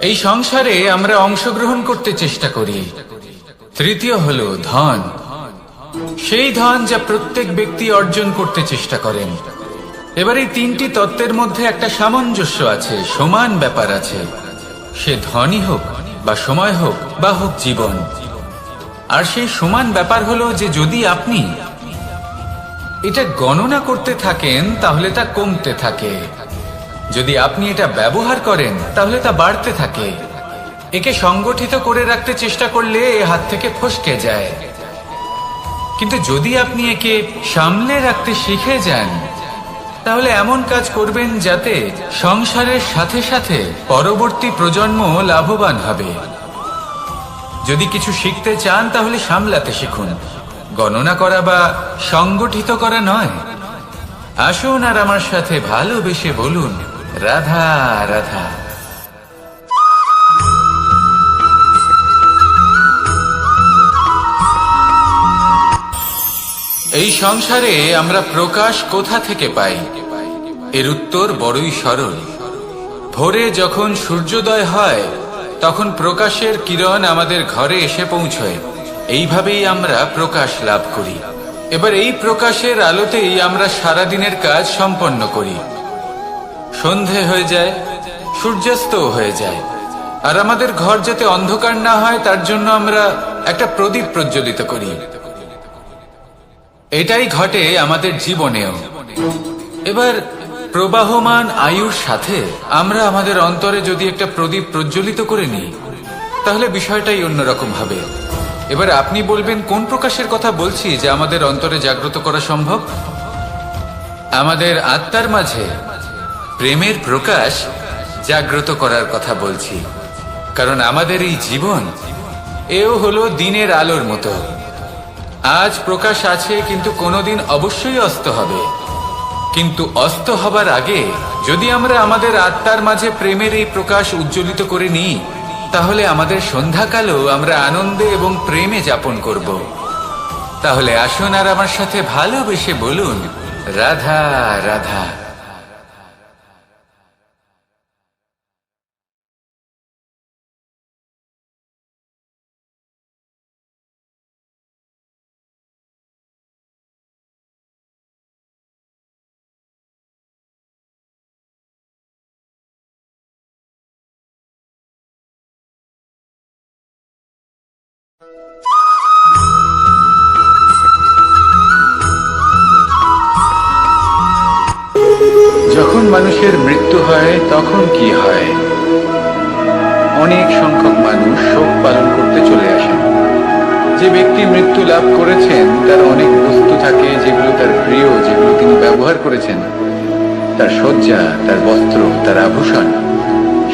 এই সংসারে আমরা অংশগ্রহণ করতে চেষ্টা করি। তৃতীয় হলো ধন, সেই ধন যা প্রত্যেক ব্যক্তি অর্জন করতে চেষ্টা করেন। এবার এই তিনটি তত্ত্বের মধ্যে একটা সামঞ্জস্য আছে, সমান ব্যাপার আছে। সে ধনই হোক বা সময় হোক বা হোক জীবন। আর সেই সমান ব্যাপার হলো যে যদি আপনি এটা গণনা করতে থাকেন তাহলে তা কমতে থাকে, যদি আপনি এটা ব্যবহার করেন তাহলে তা বাড়তে থাকে। একে সংগঠিত করে রাখতে চেষ্টা করলে এ হাত থেকে ফসকে যায়, কিন্তু যদি আপনি একে সামলে রাখতে শিখে যান তাহলে এমন কাজ করবেন যাতে সংসারের সাথে সাথে পরবর্তী প্রজন্ম লাভবান হবে। যদি কিছু শিখতে চান তাহলে সামলাতে শিখুন, গণনা করা বা সংগঠিত করা নয়। আসুন আর আমার সাথে ভালোবেসে বলুন, রাধা রাধা। এই সংসারে আমরা প্রকাশ কোথা থেকে পাই? এর উত্তর বড়ই সরল। ভোরে যখন সূর্যোদয় হয় তখন প্রকাশের কিরণ আমাদের ঘরে এসে পৌঁছয়। এইভাবেই আমরা প্রকাশ লাভ করি। এবার এই প্রকাশের আলোতেই আমরা সারাদিনের কাজ সম্পন্ন করি। সন্ধে হয়ে যায়, সূর্যাস্ত হয়ে যায়, আর আমাদের ঘর যাতে অন্ধকার না হয় তার জন্য আমরা একটা প্রদীপ প্রজ্বলিত করি। এটাই ঘটে আমাদের জীবনেও। এবার প্রবাহমান আয়ুর সাথে আমরা আমাদের অন্তরে যদি একটা প্রদীপ প্রজ্বলিত করে নিই তাহলে বিষয়টাই অন্যরকম হবে। এবার আপনি বলবেন কোন প্রকাশের কথা বলছি যা আমাদের অন্তরে জাগ্রত করা সম্ভব? আমাদের আত্মার মাঝে প্রেমের প্রকাশ জাগ্রত করার কথা বলছি। কারণ আমাদের এই জীবন এও হলো দিনের আলোর মতো। আজ প্রকাশ আছে কিন্তু কোনোদিন অবশ্যই অস্ত হবে। কিন্তু অস্ত হবার আগে যদি আমরা আমাদের আত্মার মাঝে প্রেমের এই প্রকাশ উজ্জ্বলিত করে নিই তাহলে আমাদের সন্ধ্যাকালও আমরা আনন্দে এবং প্রেমে যাপন করব। তাহলে আসুন আর আমার সাথে ভালোবেসে বলুন, রাধা রাধা। যখন মানুষের মৃত্যু হয় তখন কি হয়? অনেক সংখ্যক মানুষ শোক পালন করতে চলে আসেন। যে ব্যক্তি মৃত্যু লাভ করেছেন তার অনেক বস্তু থাকে যেগুলো তার প্রিয়, যেগুলো তিনি ব্যবহার করেছেন। তার শয্যা, তার বস্ত্র, তার আভূষণ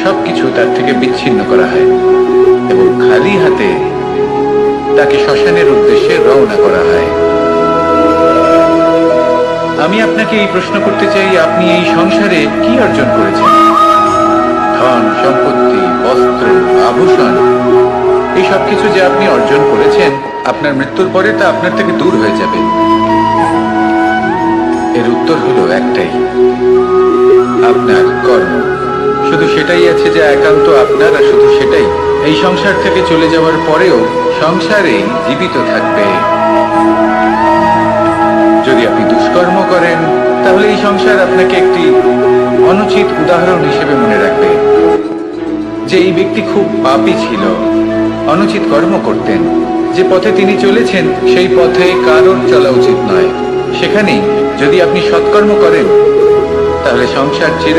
সবকিছু তার থেকে বিচ্ছিন্ন করা হয় এবং খালি হাতে তাকে শ্মশানের উদ্দেশ্যে রওনা করা হয়। আমি আপনাকে এই প্রশ্ন করতে চাই, আপনি এই সংসারে কি অর্জন করেছেন? ধন, সম্পত্তি, বস্ত্র, আভূষণ, এই সব কিছু যে আপনি অর্জন করেছেন আপনার মৃত্যুর পরে তা আপনার থেকে দূর হয়ে যাবে। এর উত্তর হলো একটাই, আপনার কর্ম। শুধু সেটাই আছে যা একান্ত আপনার, আর শুধু সেটাই এই সংসার থেকে চলে যাওয়ার পরেও সংসারে জীবিত থাকবে। যদি আপনি দুষ্কর্ম করেন তাহলে এই সংসার আপনাকে একটি অনুচিত উদাহরণ হিসেবে মনে রাখবে যে এই ব্যক্তি খুব পাপী ছিল, অনুচিত কর্ম করতেন। যে পথে তিনি চলেছেন সেই পথে কারোর চলা উচিত নয়। সেখানেই যদি আপনি সৎকর্ম করেন তাহলে সংসার চির